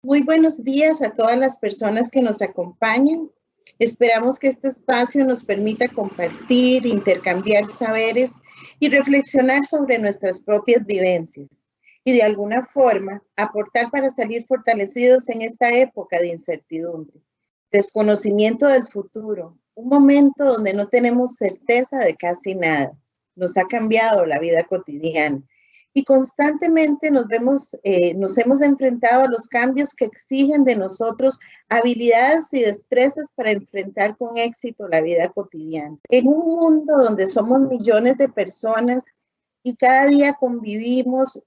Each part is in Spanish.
Muy buenos días a todas las personas que nos acompañan. Esperamos que este espacio nos permita compartir, intercambiar saberes y reflexionar sobre nuestras propias vivencias y de alguna forma aportar para salir fortalecidos en esta época de incertidumbre, desconocimiento del futuro, un momento donde no tenemos certeza de casi nada. Nos ha cambiado la vida cotidiana y constantemente nos hemos enfrentado a los cambios que exigen de nosotros habilidades y destrezas para enfrentar con éxito la vida cotidiana. En un mundo donde somos millones de personas y cada día convivimos,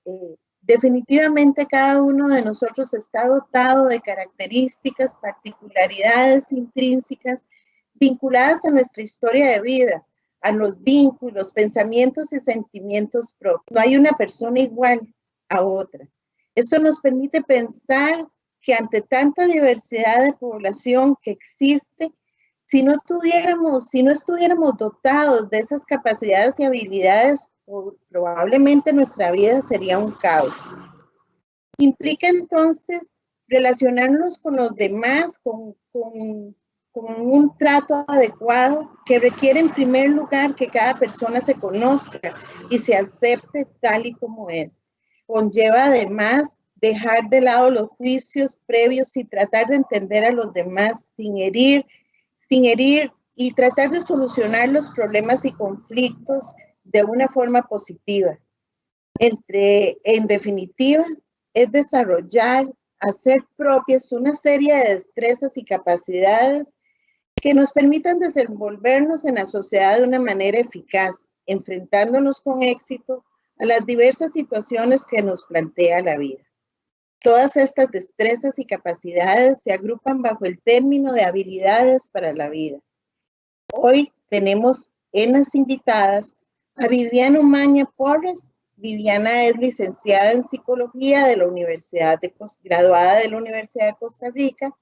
definitivamente cada uno de nosotros está dotado de características, particularidades intrínsecas vinculadas a nuestra historia de vida, a los vínculos, pensamientos y sentimientos propios. No hay una persona igual a otra. Esto nos permite pensar que ante tanta diversidad de población que existe, si no estuviéramos dotados de esas capacidades y habilidades, probablemente nuestra vida sería un caos. Implica entonces relacionarnos con los demás, con un trato adecuado que requiere en primer lugar que cada persona se conozca y se acepte tal y como es. Conlleva además dejar de lado los juicios previos y tratar de entender a los demás sin herir y tratar de solucionar los problemas y conflictos de una forma positiva. En definitiva, es desarrollar, hacer propias una serie de destrezas y capacidades que nos permitan desenvolvernos en la sociedad de una manera eficaz, enfrentándonos con éxito a las diversas situaciones que nos plantea la vida. Todas estas destrezas y capacidades se agrupan bajo el término de habilidades para la vida. Hoy tenemos en las invitadas a Viviana Umaña Porras. Viviana es licenciada en Psicología de la graduada de la Universidad de Costa Rica,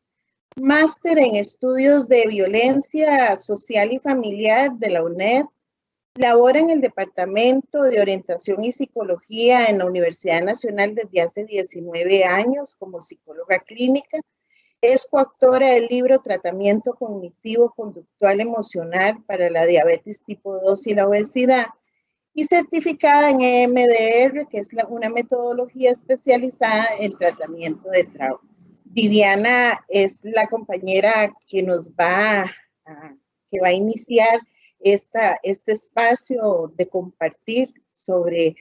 máster en Estudios de Violencia Social y Familiar de la UNED, labora en el Departamento de Orientación y Psicología en la Universidad Nacional desde hace 19 años como psicóloga clínica, es coautora del libro Tratamiento Cognitivo Conductual Emocional para la Diabetes Tipo 2 y la Obesidad, y certificada en EMDR, que es una metodología especializada en tratamiento de traumas. Viviana es la compañera que va a iniciar este espacio de compartir sobre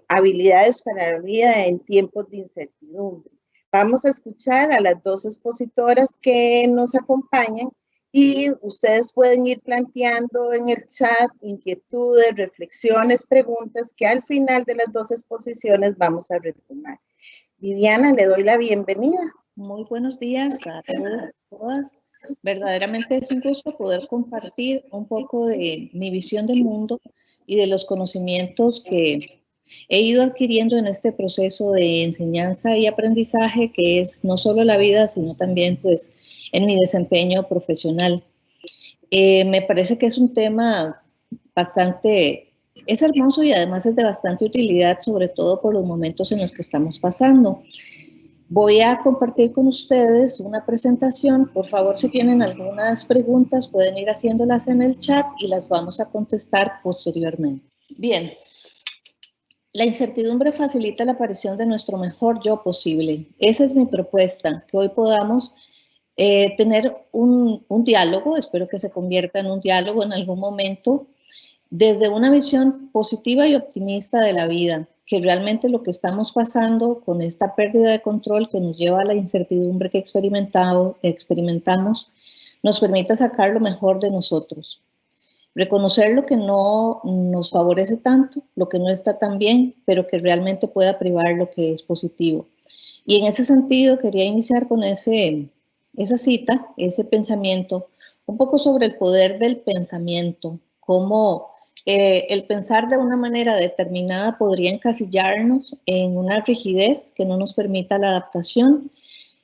habilidades para la vida en tiempos de incertidumbre. Vamos a escuchar a las dos expositoras que nos acompañan y ustedes pueden ir planteando en el chat inquietudes, reflexiones, preguntas que al final de las dos exposiciones vamos a retomar. Viviana, le doy la bienvenida. Muy buenos días a todas. Verdaderamente es un gusto poder compartir un poco de mi visión del mundo y de los conocimientos que he ido adquiriendo en este proceso de enseñanza y aprendizaje que es no solo la vida, sino también pues en mi desempeño profesional. Me parece que es un tema es hermoso y además es de bastante utilidad, sobre todo por los momentos en los que estamos pasando. Voy a compartir con ustedes una presentación. Por favor, si tienen algunas preguntas, pueden ir haciéndolas en el chat y las vamos a contestar posteriormente. Bien. La incertidumbre facilita la aparición de nuestro mejor yo posible. Esa es mi propuesta, que hoy podamos tener un diálogo, espero que se convierta en un diálogo en algún momento, desde una visión positiva y optimista de la vida, que realmente lo que estamos pasando con esta pérdida de control que nos lleva a la incertidumbre que experimentamos, nos permita sacar lo mejor de nosotros. Reconocer lo que no nos favorece tanto, lo que no está tan bien, pero que realmente pueda privar lo que es positivo. Y en ese sentido quería iniciar con esa cita, ese pensamiento, un poco sobre el poder del pensamiento, cómo el pensar de una manera determinada podría encasillarnos en una rigidez que no nos permita la adaptación.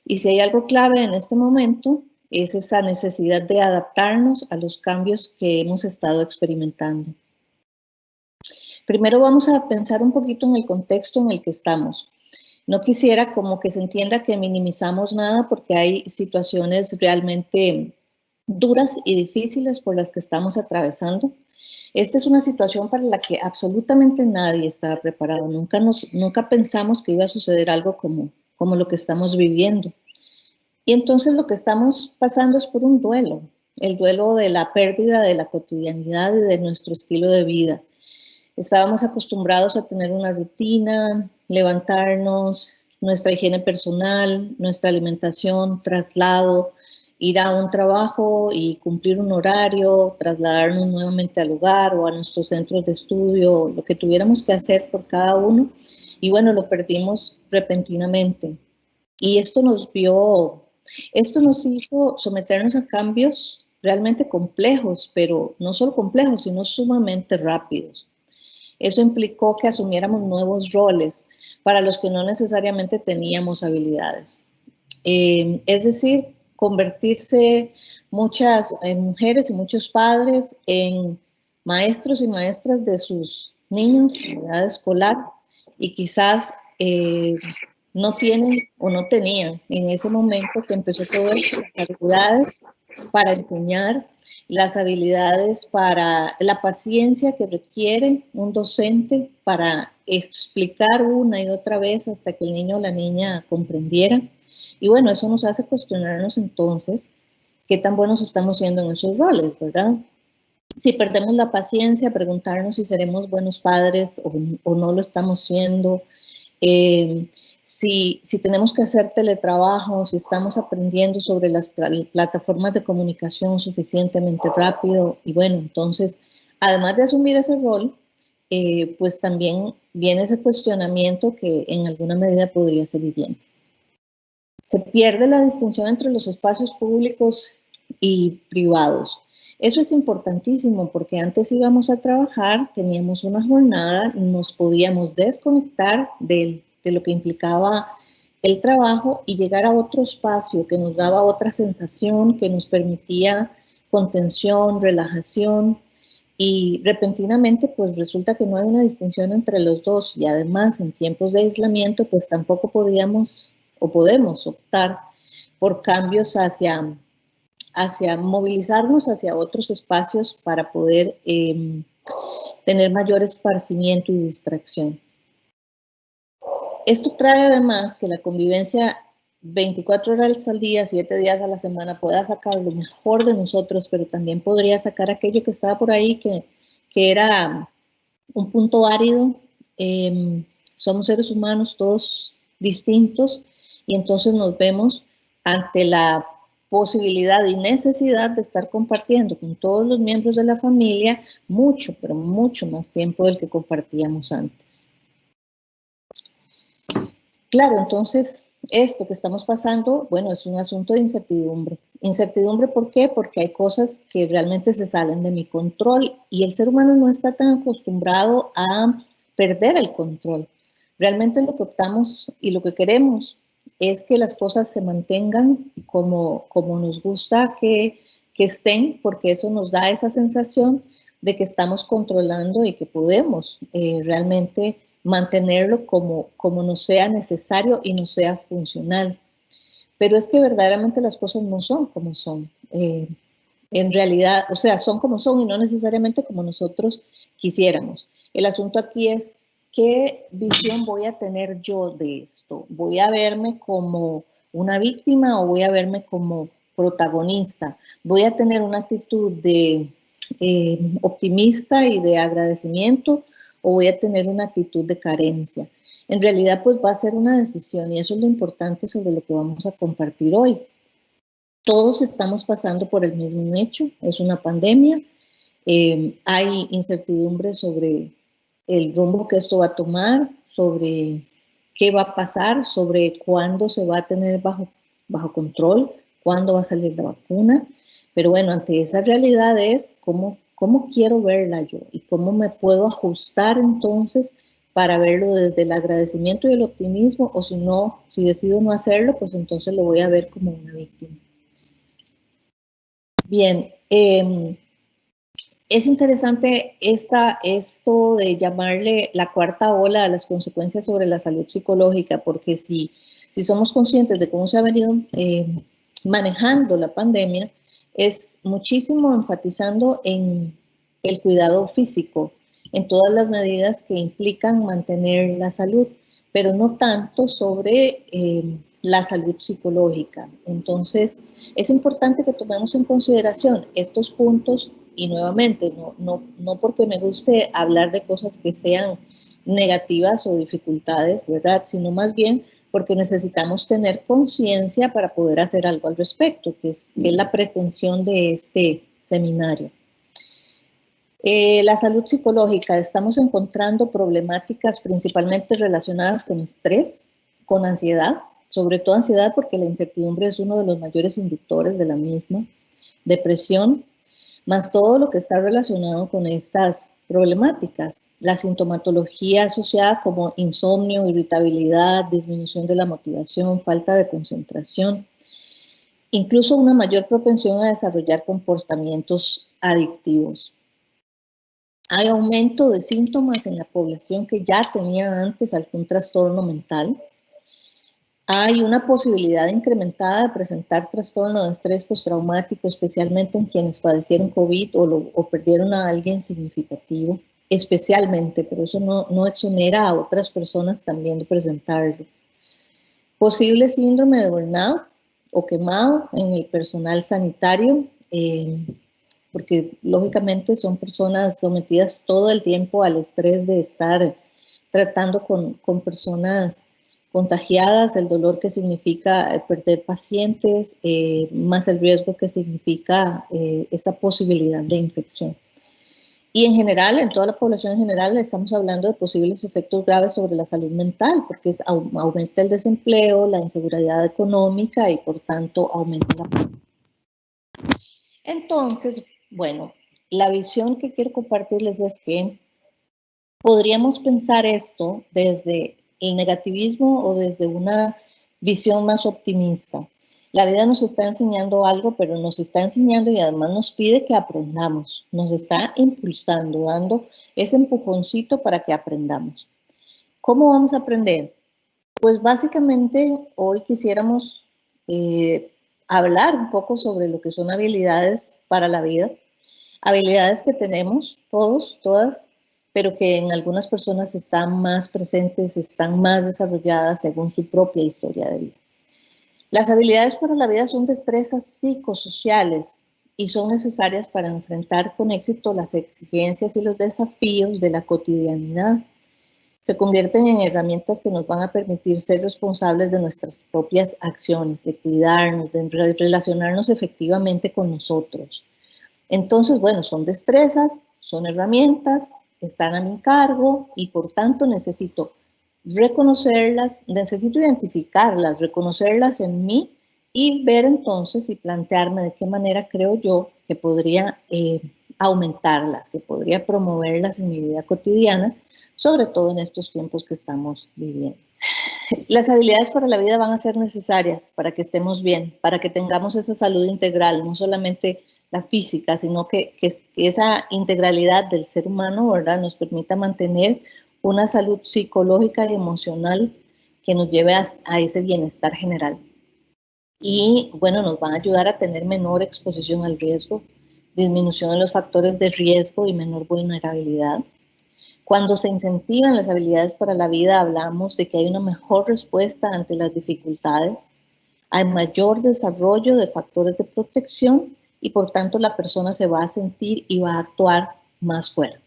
Y si hay algo clave en este momento, es esa necesidad de adaptarnos a los cambios que hemos estado experimentando. Primero vamos a pensar un poquito en el contexto en el que estamos. No quisiera como que se entienda que minimizamos nada porque hay situaciones realmente duras y difíciles por las que estamos atravesando. Esta es una situación para la que absolutamente nadie estaba preparado. Nunca pensamos que iba a suceder algo como lo que estamos viviendo. Y entonces lo que estamos pasando es por un duelo, el duelo de la pérdida de la cotidianidad y de nuestro estilo de vida. Estábamos acostumbrados a tener una rutina, levantarnos, nuestra higiene personal, nuestra alimentación, traslado, ir a un trabajo y cumplir un horario, trasladarnos nuevamente al lugar o a nuestros centros de estudio, lo que tuviéramos que hacer por cada uno. Y bueno, lo perdimos repentinamente. Y esto nos hizo someternos a cambios realmente complejos, pero no solo complejos, sino sumamente rápidos. Eso implicó que asumiéramos nuevos roles para los que no necesariamente teníamos habilidades. Es decir, convertirse muchas mujeres y muchos padres en maestros y maestras de sus niños en edad escolar y quizás no tienen o no tenían en ese momento que empezó todo esto las habilidades para enseñar, las habilidades para la paciencia que requiere un docente para explicar una y otra vez hasta que el niño o la niña comprendiera. Y bueno, eso nos hace cuestionarnos entonces qué tan buenos estamos siendo en esos roles, ¿verdad? Si perdemos la paciencia, preguntarnos si seremos buenos padres o no lo estamos siendo. Si tenemos que hacer teletrabajo, si estamos aprendiendo sobre las plataformas de comunicación suficientemente rápido. Y bueno, entonces, además de asumir ese rol, pues también viene ese cuestionamiento que en alguna medida podría ser hiriente. Se pierde la distinción entre los espacios públicos y privados. Eso es importantísimo porque antes íbamos a trabajar, teníamos una jornada, nos podíamos desconectar de lo que implicaba el trabajo y llegar a otro espacio que nos daba otra sensación, que nos permitía contención, relajación, y repentinamente pues resulta que no hay una distinción entre los dos y además en tiempos de aislamiento pues tampoco podíamos o podemos optar por cambios hacia movilizarnos hacia otros espacios para poder tener mayor esparcimiento y distracción. Esto trae además que la convivencia 24 horas al día, 7 días a la semana pueda sacar lo mejor de nosotros, pero también podría sacar aquello que estaba por ahí, que era un punto árido. Somos seres humanos todos distintos y entonces nos vemos ante la posibilidad y necesidad de estar compartiendo con todos los miembros de la familia mucho, pero mucho más tiempo del que compartíamos antes. Claro, entonces esto que estamos pasando, bueno, es un asunto de incertidumbre. Incertidumbre, ¿por qué? Porque hay cosas que realmente se salen de mi control y el ser humano no está tan acostumbrado a perder el control. Realmente lo que optamos y lo que queremos es que las cosas se mantengan como nos gusta que estén, porque eso nos da esa sensación de que estamos controlando y que podemos realmente mantenerlo como nos sea necesario y nos sea funcional. Pero es que verdaderamente las cosas no son como son. En realidad, o sea, son como son y no necesariamente como nosotros quisiéramos. El asunto aquí es qué visión voy a tener yo de esto. ¿Voy a verme como una víctima o voy a verme como protagonista? ¿Voy a tener una actitud de optimista y de agradecimiento o voy a tener una actitud de carencia? En realidad, pues va a ser una decisión y eso es lo importante sobre lo que vamos a compartir hoy. Todos estamos pasando por el mismo hecho, es una pandemia, hay incertidumbre sobre el rumbo que esto va a tomar, sobre qué va a pasar, sobre cuándo se va a tener bajo control, cuándo va a salir la vacuna, pero bueno, ante esa realidad es cómo quiero verla yo y cómo me puedo ajustar entonces para verlo desde el agradecimiento y el optimismo, o si no, si decido no hacerlo, pues entonces lo voy a ver como una víctima. Bien, Es interesante esto de llamarle la cuarta ola a las consecuencias sobre la salud psicológica, porque si somos conscientes de cómo se ha venido manejando la pandemia, es muchísimo enfatizando en el cuidado físico, en todas las medidas que implican mantener la salud, pero no tanto sobre la salud psicológica. Entonces, es importante que tomemos en consideración estos puntos y nuevamente, no porque me guste hablar de cosas que sean negativas o dificultades, ¿verdad? Sino más bien porque necesitamos tener conciencia para poder hacer algo al respecto, que es la pretensión de este seminario. La salud psicológica, estamos encontrando problemáticas principalmente relacionadas con estrés, con ansiedad, sobre todo ansiedad porque la incertidumbre es uno de los mayores inductores de la misma, depresión, más todo lo que está relacionado con estas problemáticas. La sintomatología asociada como insomnio, irritabilidad, disminución de la motivación, falta de concentración, incluso una mayor propensión a desarrollar comportamientos adictivos. Hay aumento de síntomas en la población que ya tenía antes algún trastorno mental. Hay una posibilidad incrementada de presentar trastorno de estrés postraumático, especialmente en quienes padecieron COVID o perdieron a alguien significativo, especialmente, pero eso no exonera a otras personas también de presentarlo. Posible síndrome de burnout o quemado en el personal sanitario, porque lógicamente son personas sometidas todo el tiempo al estrés de estar tratando con personas contagiadas, el dolor que significa perder pacientes, más el riesgo que significa esa posibilidad de infección. Y en general, en toda la población en general, estamos hablando de posibles efectos graves sobre la salud mental, porque aumenta el desempleo, la inseguridad económica y por tanto aumenta la... Entonces, bueno, la visión que quiero compartirles es que podríamos pensar esto desde el negativismo o desde una visión más optimista. La vida nos está enseñando algo, pero nos está enseñando y además nos pide que aprendamos. Nos está impulsando, dando ese empujoncito para que aprendamos. ¿Cómo vamos a aprender? Pues básicamente hoy quisiéramos hablar un poco sobre lo que son habilidades para la vida. Habilidades que tenemos todos, todas, pero que en algunas personas están más presentes, están más desarrolladas según su propia historia de vida. Las habilidades para la vida son destrezas psicosociales y son necesarias para enfrentar con éxito las exigencias y los desafíos de la cotidianidad. Se convierten en herramientas que nos van a permitir ser responsables de nuestras propias acciones, de cuidarnos, de relacionarnos efectivamente con nosotros. Entonces, bueno, son destrezas, son herramientas, están a mi cargo y por tanto necesito reconocerlas, necesito identificarlas, reconocerlas en mí y ver entonces y plantearme de qué manera creo yo que podría aumentarlas, que podría promoverlas en mi vida cotidiana, sobre todo en estos tiempos que estamos viviendo. Las habilidades para la vida van a ser necesarias para que estemos bien, para que tengamos esa salud integral, no solamente la física, sino que esa integralidad del ser humano, ¿verdad?, nos permita mantener una salud psicológica y emocional que nos lleve a ese bienestar general. Y bueno, nos van a ayudar a tener menor exposición al riesgo, disminución de los factores de riesgo y menor vulnerabilidad. Cuando se incentivan las habilidades para la vida, hablamos de que hay una mejor respuesta ante las dificultades, hay mayor desarrollo de factores de protección y por tanto la persona se va a sentir y va a actuar más fuerte.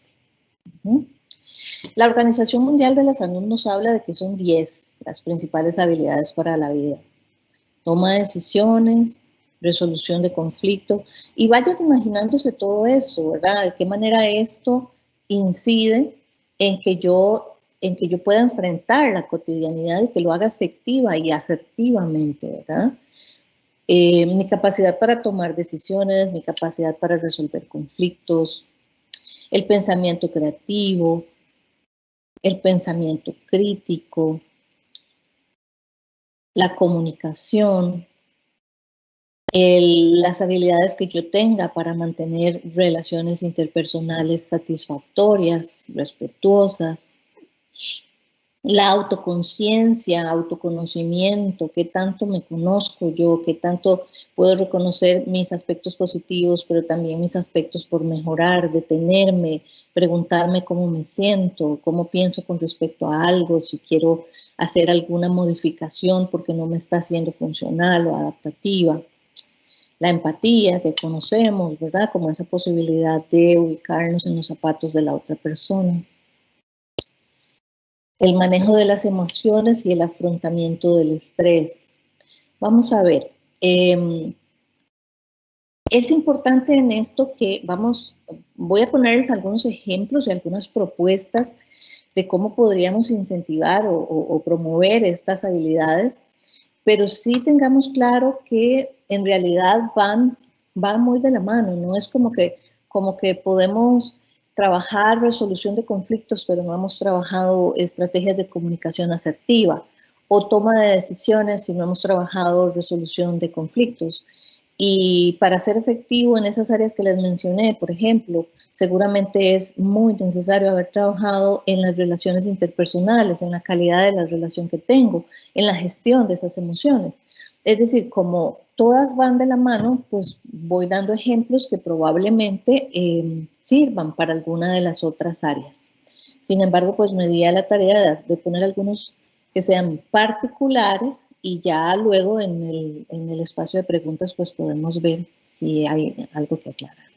La Organización Mundial de la Salud nos habla de que son 10 las principales habilidades para la vida. Toma de decisiones, resolución de conflictos, y vayan imaginándose todo eso, ¿verdad? De qué manera esto incide en que yo pueda enfrentar la cotidianidad y que lo haga efectiva y asertivamente, ¿verdad? Mi capacidad para tomar decisiones, mi capacidad para resolver conflictos, el pensamiento creativo, el pensamiento crítico, la comunicación, las habilidades que yo tenga para mantener relaciones interpersonales satisfactorias, respetuosas, la autoconciencia, autoconocimiento, qué tanto me conozco yo, qué tanto puedo reconocer mis aspectos positivos, pero también mis aspectos por mejorar, detenerme, preguntarme cómo me siento, cómo pienso con respecto a algo, si quiero hacer alguna modificación porque no me está siendo funcional o adaptativa. La empatía que conocemos, ¿verdad? Como esa posibilidad de ubicarnos en los zapatos de la otra persona. El manejo de las emociones y el afrontamiento del estrés. Vamos a ver, es importante en esto que voy a ponerles algunos ejemplos y algunas propuestas de cómo podríamos incentivar o promover estas habilidades, pero sí tengamos claro que en realidad van muy de la mano, no es como que podemos trabajar resolución de conflictos, pero no hemos trabajado estrategias de comunicación asertiva, o toma de decisiones si no hemos trabajado resolución de conflictos. Y para ser efectivo en esas áreas que les mencioné, por ejemplo, seguramente es muy necesario haber trabajado en las relaciones interpersonales, en la calidad de la relación que tengo, en la gestión de esas emociones. Es decir, como todas van de la mano, pues voy dando ejemplos que probablemente sirvan para alguna de las otras áreas. Sin embargo, pues me di a la tarea de poner algunos que sean particulares y ya luego en el espacio de preguntas pues podemos ver si hay algo que aclarar.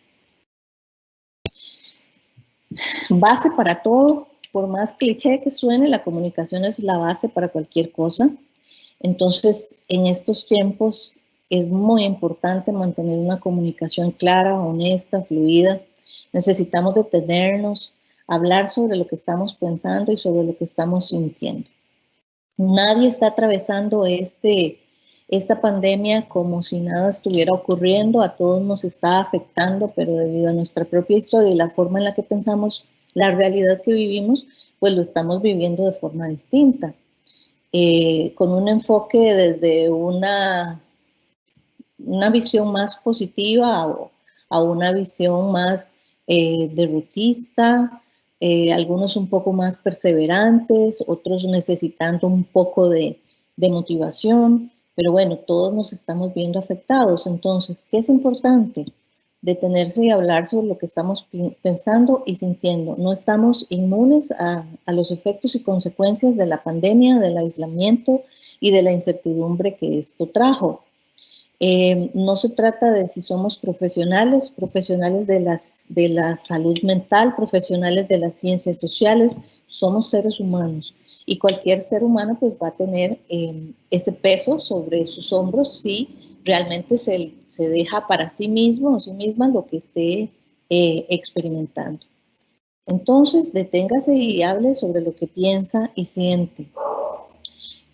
Base para todo, por más cliché que suene, la comunicación es la base para cualquier cosa. Entonces, en estos tiempos es muy importante mantener una comunicación clara, honesta, fluida. Necesitamos detenernos, hablar sobre lo que estamos pensando y sobre lo que estamos sintiendo. Nadie está atravesando esta pandemia como si nada estuviera ocurriendo, a todos nos está afectando, pero debido a nuestra propia historia y la forma en la que pensamos la realidad que vivimos, pues lo estamos viviendo de forma distinta, con un enfoque desde una visión más positiva a una visión más derrotista, algunos un poco más perseverantes, otros necesitando un poco de motivación, pero bueno, todos nos estamos viendo afectados. Entonces, ¿qué es importante? Detenerse y hablar sobre lo que estamos pensando y sintiendo. No estamos inmunes a los efectos y consecuencias de la pandemia, del aislamiento y de la incertidumbre que esto trajo. No se trata de si somos profesionales de la salud mental, profesionales de las ciencias sociales, somos seres humanos y cualquier ser humano pues va a tener ese peso sobre sus hombros si realmente se deja para sí mismo o sí misma lo que esté experimentando. Entonces, deténgase y hable sobre lo que piensa y siente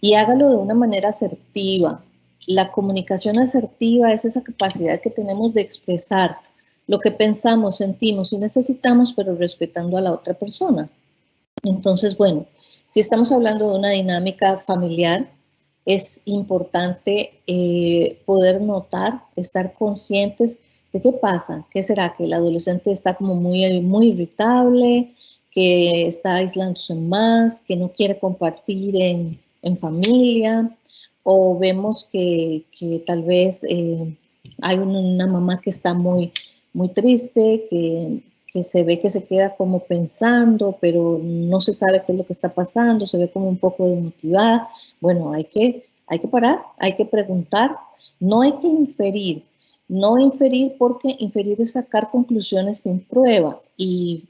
y hágalo de una manera asertiva. La comunicación asertiva es esa capacidad que tenemos de expresar lo que pensamos, sentimos y necesitamos, pero respetando a la otra persona. Entonces, bueno, si estamos hablando de una dinámica familiar, es importante poder notar, estar conscientes de qué pasa, qué será, que el adolescente está como muy irritable, que está aislándose más, que no quiere compartir en familia, o vemos que tal vez hay una mamá que está muy triste, que se ve que se queda como pensando, pero no se sabe qué es lo que está pasando, se ve como un poco desmotivada. Bueno, hay que parar, hay que preguntar, no hay que inferir, no inferir porque inferir es sacar conclusiones sin prueba y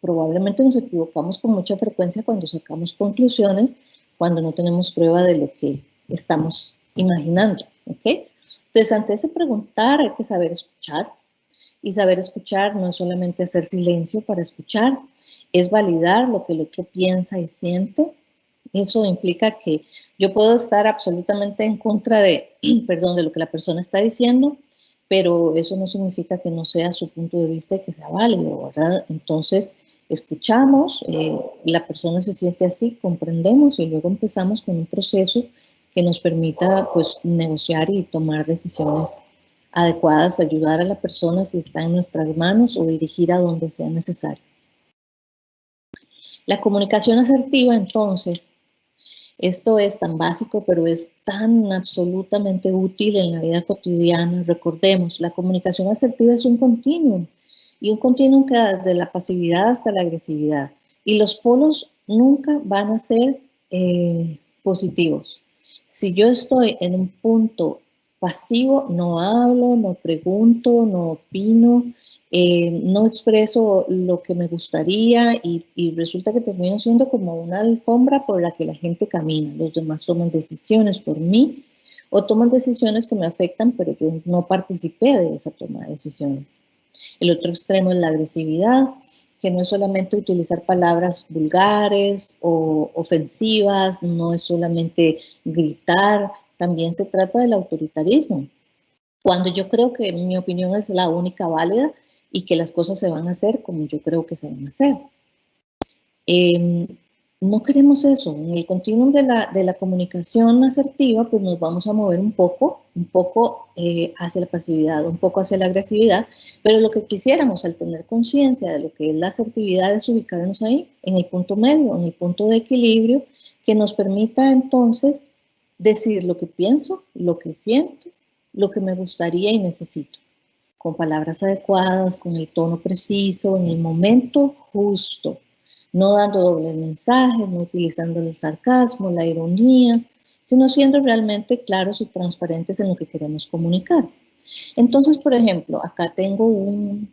probablemente nos equivocamos con mucha frecuencia cuando sacamos conclusiones cuando no tenemos prueba de lo que estamos imaginando, ¿ok? Entonces, ante ese preguntar hay que saber escuchar, y saber escuchar no es solamente hacer silencio para escuchar, es validar lo que el otro piensa y siente. Eso implica que yo puedo estar absolutamente en contra de, perdón, de lo que la persona está diciendo, pero eso no significa que no sea su punto de vista y que sea válido, ¿verdad? Entonces, escuchamos, la persona se siente así, comprendemos y luego empezamos con un proceso que nos permita, pues, negociar y tomar decisiones adecuadas, ayudar a la persona si está en nuestras manos o dirigir a donde sea necesario. La comunicación asertiva, entonces, esto es tan básico, pero es tan absolutamente útil en la vida cotidiana. Recordemos, la comunicación asertiva es un continuum, y un continuum que va desde la pasividad hasta la agresividad. Y los polos nunca van a ser positivos. Si yo estoy en un punto pasivo, no hablo, no pregunto, no opino, no expreso lo que me gustaría y resulta que termino siendo como una alfombra por la que la gente camina. Los demás toman decisiones por mí o toman decisiones que me afectan, pero yo no participé de esa toma de decisiones. El otro extremo es la agresividad, que no es solamente utilizar palabras vulgares o ofensivas, no es solamente gritar, también se trata del autoritarismo. Cuando yo creo que mi opinión es la única válida y que las cosas se van a hacer como yo creo que se van a hacer. No queremos eso. En el continuum de la comunicación asertiva, pues nos vamos a mover un poco hacia la pasividad, un poco hacia la agresividad, pero lo que quisiéramos al tener conciencia de lo que es la asertividad es ubicarnos ahí, en el punto medio, en el punto de equilibrio, que nos permita entonces decir lo que pienso, lo que siento, lo que me gustaría y necesito, con palabras adecuadas, con el tono preciso, en el momento justo, no dando dobles mensajes, no utilizando el sarcasmo, la ironía, sino siendo realmente claros y transparentes en lo que queremos comunicar. Entonces, por ejemplo, acá tengo un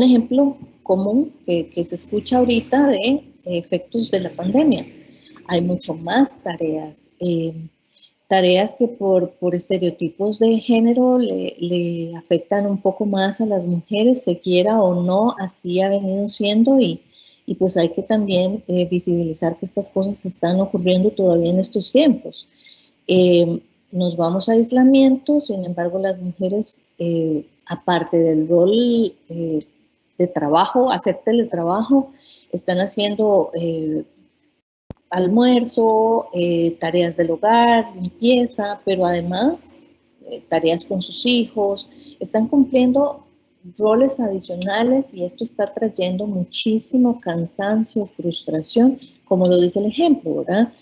ejemplo común que se escucha ahorita de efectos de la pandemia. Hay mucho más tareas, tareas que por estereotipos de género le afectan un poco más a las mujeres, se quiera o no, así ha venido siendo y pues hay que también visibilizar que estas cosas están ocurriendo todavía en estos tiempos. Nos vamos a aislamiento, sin embargo las mujeres, aparte del rol de trabajo, hacer teletrabajo, están haciendo almuerzo, tareas del hogar, limpieza, pero además tareas con sus hijos, están cumpliendo roles adicionales y esto está trayendo muchísimo cansancio, frustración, como lo dice el ejemplo, ¿verdad?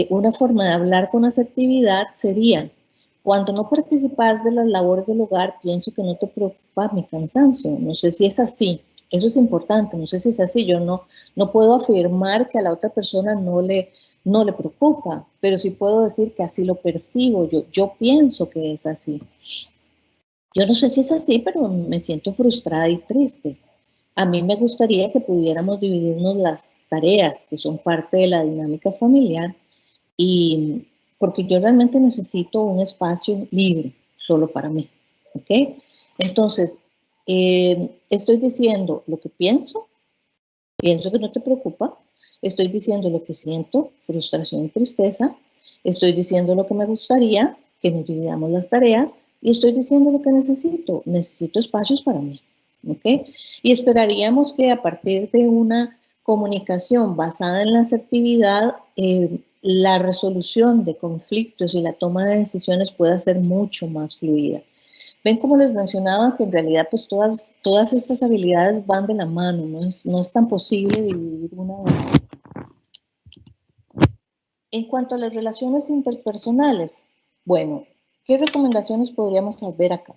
Una forma de hablar con asertividad sería, cuando no participas de las labores del hogar, pienso que no te preocupa mi cansancio. No sé si es así. Eso es importante. No sé si es así. Yo no puedo afirmar que a la otra persona no le preocupa, pero sí puedo decir que así lo percibo. Yo pienso que es así. Yo no sé si es así, pero me siento frustrada y triste. A mí me gustaría que pudiéramos dividirnos las tareas que son parte de la dinámica familiar y porque yo realmente necesito un espacio libre solo para mí, ¿ok? Entonces, estoy diciendo lo que pienso que no te preocupa, estoy diciendo lo que siento, frustración y tristeza, estoy diciendo lo que me gustaría, que nos dividamos las tareas, y estoy diciendo lo que necesito espacios para mí, ¿ok? Y esperaríamos que a partir de una comunicación basada en la asertividad, la resolución de conflictos y la toma de decisiones pueda ser mucho más fluida. Ven, como les mencionaba, que en realidad pues todas estas habilidades van de la mano, no es tan posible dividir una de otra. En cuanto a las relaciones interpersonales, bueno, ¿qué recomendaciones podríamos ver acá?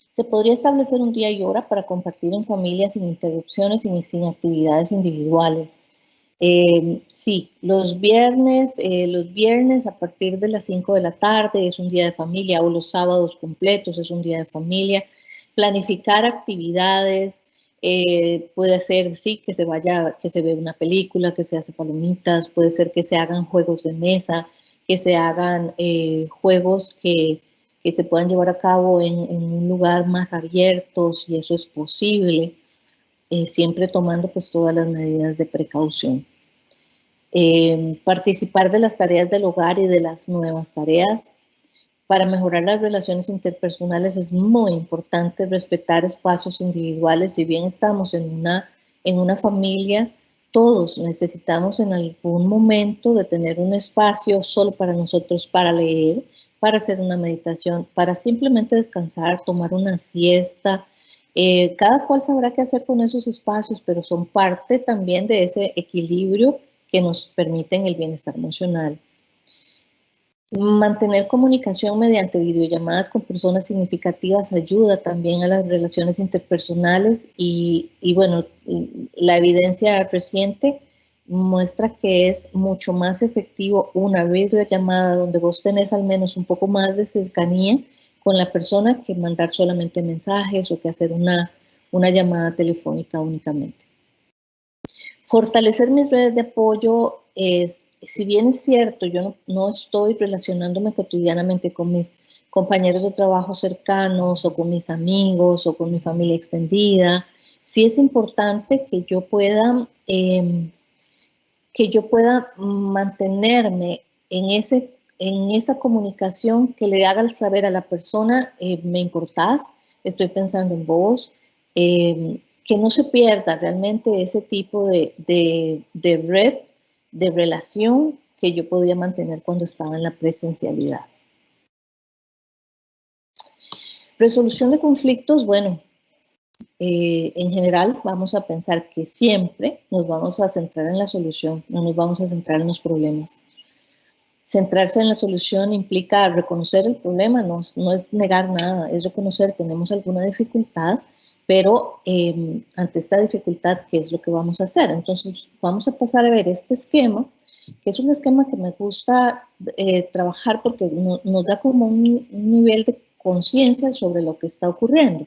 Se podría establecer un día y hora para compartir en familia sin interrupciones y sin actividades individuales. Sí, los viernes a partir de las 5 de la tarde es un día de familia, o los sábados completos es un día de familia. Planificar actividades, puede ser, sí, que se ve una película, que se hace palomitas, puede ser que se hagan juegos de mesa, que se hagan juegos que se puedan llevar a cabo en un lugar más abierto, si eso es posible, siempre tomando pues todas las medidas de precaución. Participar de las tareas del hogar y de las nuevas tareas. Para mejorar las relaciones interpersonales es muy importante respetar espacios individuales. Si bien estamos en una familia, todos necesitamos en algún momento de tener un espacio solo para nosotros para leer, para hacer una meditación, para simplemente descansar, tomar una siesta. Cada cual sabrá qué hacer con esos espacios, pero son parte también de ese equilibrio que nos permiten el bienestar emocional. Mantener comunicación mediante videollamadas con personas significativas ayuda también a las relaciones interpersonales y bueno, la evidencia reciente muestra que es mucho más efectivo una videollamada donde vos tenés al menos un poco más de cercanía con la persona que mandar solamente mensajes o que hacer una llamada telefónica únicamente. Fortalecer mis redes de apoyo es, si bien es cierto, yo no estoy relacionándome cotidianamente con mis compañeros de trabajo cercanos o con mis amigos o con mi familia extendida, sí es importante que yo pueda mantenerme en esa comunicación que le haga saber a la persona, me importás, estoy pensando en vos, que no se pierda realmente ese tipo de red, de relación que yo podía mantener cuando estaba en la presencialidad. Resolución de conflictos, bueno, en general vamos a pensar que siempre nos vamos a centrar en la solución, no nos vamos a centrar en los problemas. Centrarse en la solución implica reconocer el problema, no es negar nada, es reconocer que tenemos alguna dificultad, pero ante esta dificultad, ¿qué es lo que vamos a hacer? Entonces vamos a pasar a ver este esquema, que es un esquema que me gusta trabajar porque nos da como un nivel de conciencia sobre lo que está ocurriendo.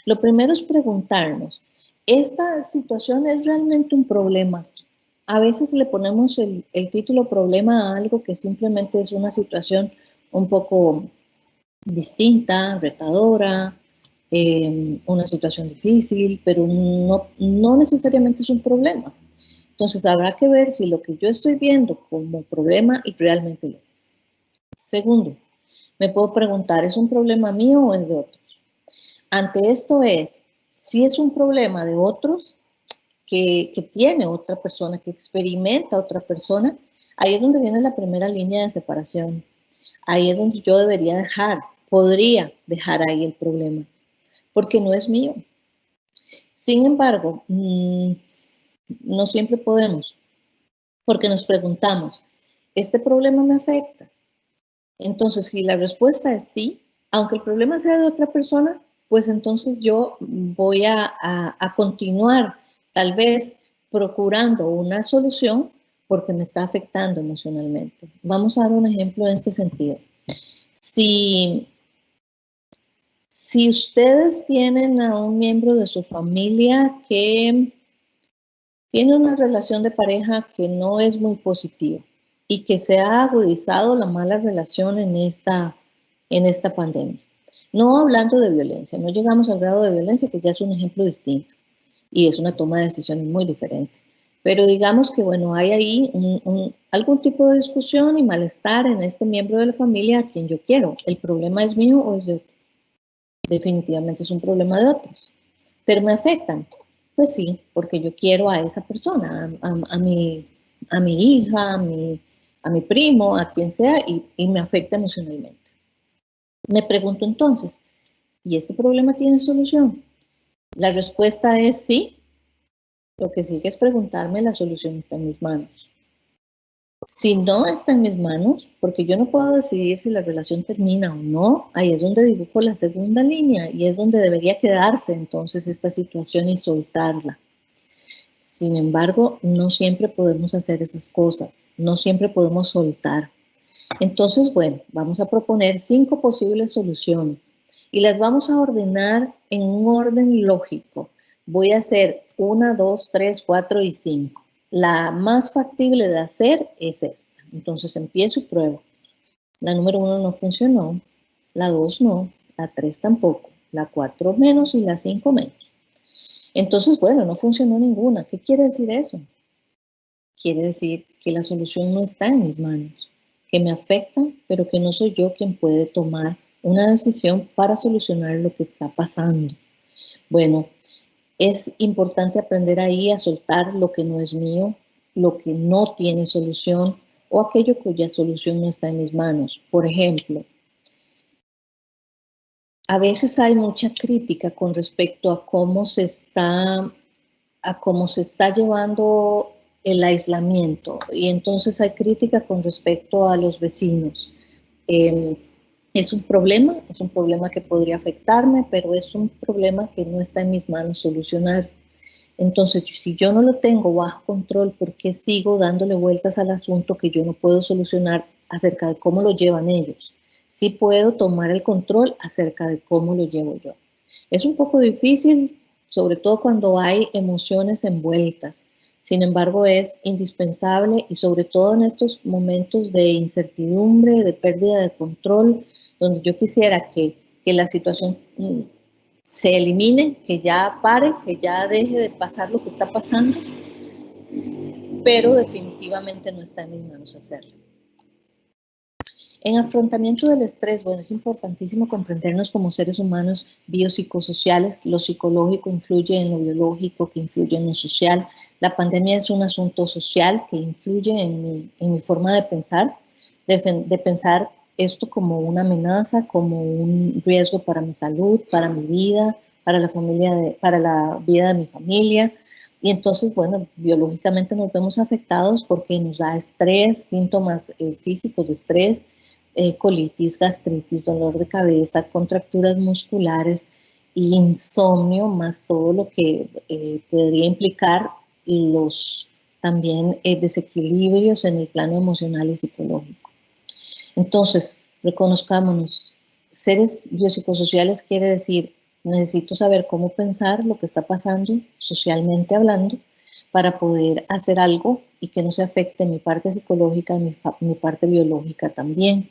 Lo primero es preguntarnos, ¿esta situación es realmente un problema? A veces le ponemos el título problema a algo que simplemente es una situación un poco distinta, retadora, una situación difícil, pero no necesariamente es un problema. Entonces habrá que ver si lo que yo estoy viendo como problema y realmente lo es. Segundo, me puedo preguntar, ¿es un problema mío o es de otros? Ante esto si es un problema de otros, que tiene otra persona, que experimenta otra persona, ahí es donde viene la primera línea de separación. Ahí es donde yo podría dejar ahí el problema, porque no es mío. Sin embargo, no siempre podemos, porque nos preguntamos, ¿este problema me afecta? Entonces, si la respuesta es sí, aunque el problema sea de otra persona, pues entonces yo voy a continuar tal vez procurando una solución porque me está afectando emocionalmente. Vamos a dar un ejemplo en este sentido. Si ustedes tienen a un miembro de su familia que tiene una relación de pareja que no es muy positiva y que se ha agudizado la mala relación en esta pandemia. No hablando de violencia, no llegamos al grado de violencia, que ya es un ejemplo distinto y es una toma de decisiones muy diferente. Pero digamos que, bueno, hay ahí algún tipo de discusión y malestar en este miembro de la familia a quien yo quiero. ¿El problema es mío o es de otro? Definitivamente es un problema de otros. ¿Pero me afectan? Pues sí, porque yo quiero a esa persona, a mi hija, a mi primo, a quien sea, y me afecta emocionalmente. Me pregunto entonces, ¿y este problema tiene solución? La respuesta es sí. Lo que sigue es preguntarme, la solución está en mis manos. Si no está en mis manos, porque yo no puedo decidir si la relación termina o no, ahí es donde dibujo la segunda línea y es donde debería quedarse entonces esta situación y soltarla. Sin embargo, no siempre podemos hacer esas cosas, no siempre podemos soltar. Entonces, bueno, vamos a proponer 5 posibles soluciones y las vamos a ordenar en un orden lógico. Voy a hacer 1, 2, 3, 4 y 5. La más factible de hacer es esta. Entonces empiezo y pruebo. La número 1 no funcionó, la 2 no, la 3 tampoco, la 4 menos y la 5 menos. Entonces, bueno, no funcionó ninguna. ¿Qué quiere decir eso? Quiere decir que la solución no está en mis manos, que me afecta, pero que no soy yo quien puede tomar una decisión para solucionar lo que está pasando. Bueno, es importante aprender ahí a soltar lo que no es mío, lo que no tiene solución o aquello cuya solución no está en mis manos. Por ejemplo, a veces hay mucha crítica con respecto a cómo se está llevando el aislamiento, y entonces hay crítica con respecto a los vecinos. Es un problema que podría afectarme, pero es un problema que no está en mis manos solucionar. Entonces, si yo no lo tengo bajo control, ¿por qué sigo dándole vueltas al asunto que yo no puedo solucionar acerca de cómo lo llevan ellos? Sí puedo tomar el control acerca de cómo lo llevo yo. Es un poco difícil, sobre todo cuando hay emociones envueltas. Sin embargo, es indispensable, y sobre todo en estos momentos de incertidumbre, de pérdida de control, donde yo quisiera que la situación se elimine, que ya pare, que ya deje de pasar lo que está pasando, pero definitivamente no está en mis manos hacerlo. En afrontamiento del estrés, bueno, es importantísimo comprendernos como seres humanos biopsicosociales. Lo psicológico influye en lo biológico, que influye en lo social. La pandemia es un asunto social que influye en mi forma de pensar, de pensar esto como una amenaza, como un riesgo para mi salud, para mi vida, para la vida de mi familia. Y entonces, bueno, biológicamente nos vemos afectados porque nos da estrés, síntomas físicos de estrés, colitis, gastritis, dolor de cabeza, contracturas musculares, insomnio, más todo lo que podría implicar los también desequilibrios en el plano emocional y psicológico. Entonces, reconozcámonos, seres biopsicosociales quiere decir, necesito saber cómo pensar lo que está pasando socialmente hablando para poder hacer algo y que no se afecte mi parte psicológica, mi parte biológica también.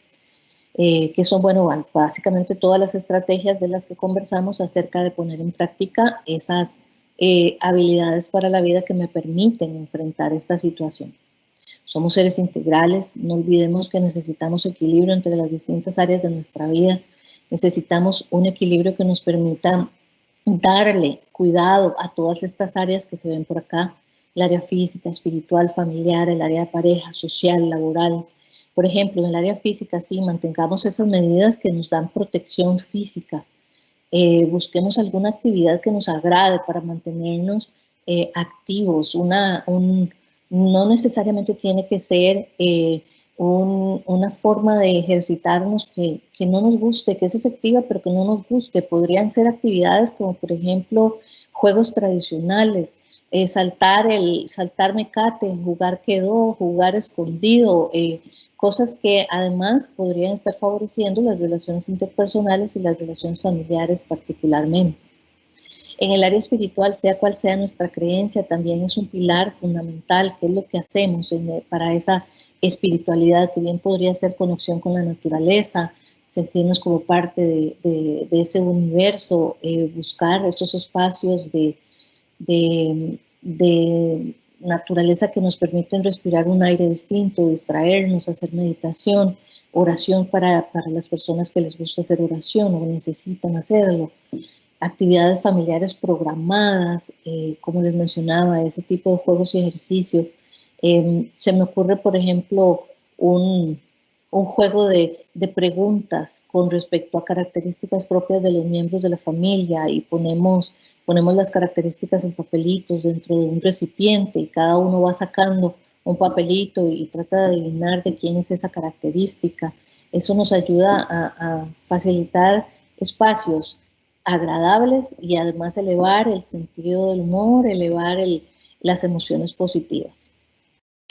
Que son, bueno, básicamente todas las estrategias de las que conversamos acerca de poner en práctica esas habilidades para la vida que me permiten enfrentar esta situación. Somos seres integrales, no olvidemos que necesitamos equilibrio entre las distintas áreas de nuestra vida. Necesitamos un equilibrio que nos permita darle cuidado a todas estas áreas que se ven por acá, el área física, espiritual, familiar, el área de pareja, social, laboral. Por ejemplo, en el área física, sí, mantengamos esas medidas que nos dan protección física. Busquemos alguna actividad que nos agrade para mantenernos activos. No necesariamente tiene que ser una forma de ejercitarnos que no nos guste, que es efectiva, pero que no nos guste. Podrían ser actividades como, por ejemplo, juegos tradicionales, saltar mecate, jugar quedó, jugar escondido, cosas que además podrían estar favoreciendo las relaciones interpersonales y las relaciones familiares particularmente. En el área espiritual, sea cual sea nuestra creencia, también es un pilar fundamental, que es lo que hacemos para esa espiritualidad, que bien podría ser conexión con la naturaleza, sentirnos como parte de ese universo, buscar esos espacios de naturaleza que nos permiten respirar un aire distinto, distraernos, hacer meditación, oración para las personas que les gusta hacer oración o necesitan hacerlo, actividades familiares programadas, como les mencionaba, ese tipo de juegos y ejercicios. Se me ocurre, por ejemplo, un juego de preguntas con respecto a características propias de los miembros de la familia, y ponemos las características en papelitos dentro de un recipiente y cada uno va sacando un papelito y trata de adivinar de quién es esa característica. Eso nos ayuda a facilitar espacios agradables y además elevar el sentido del humor, elevar las emociones positivas.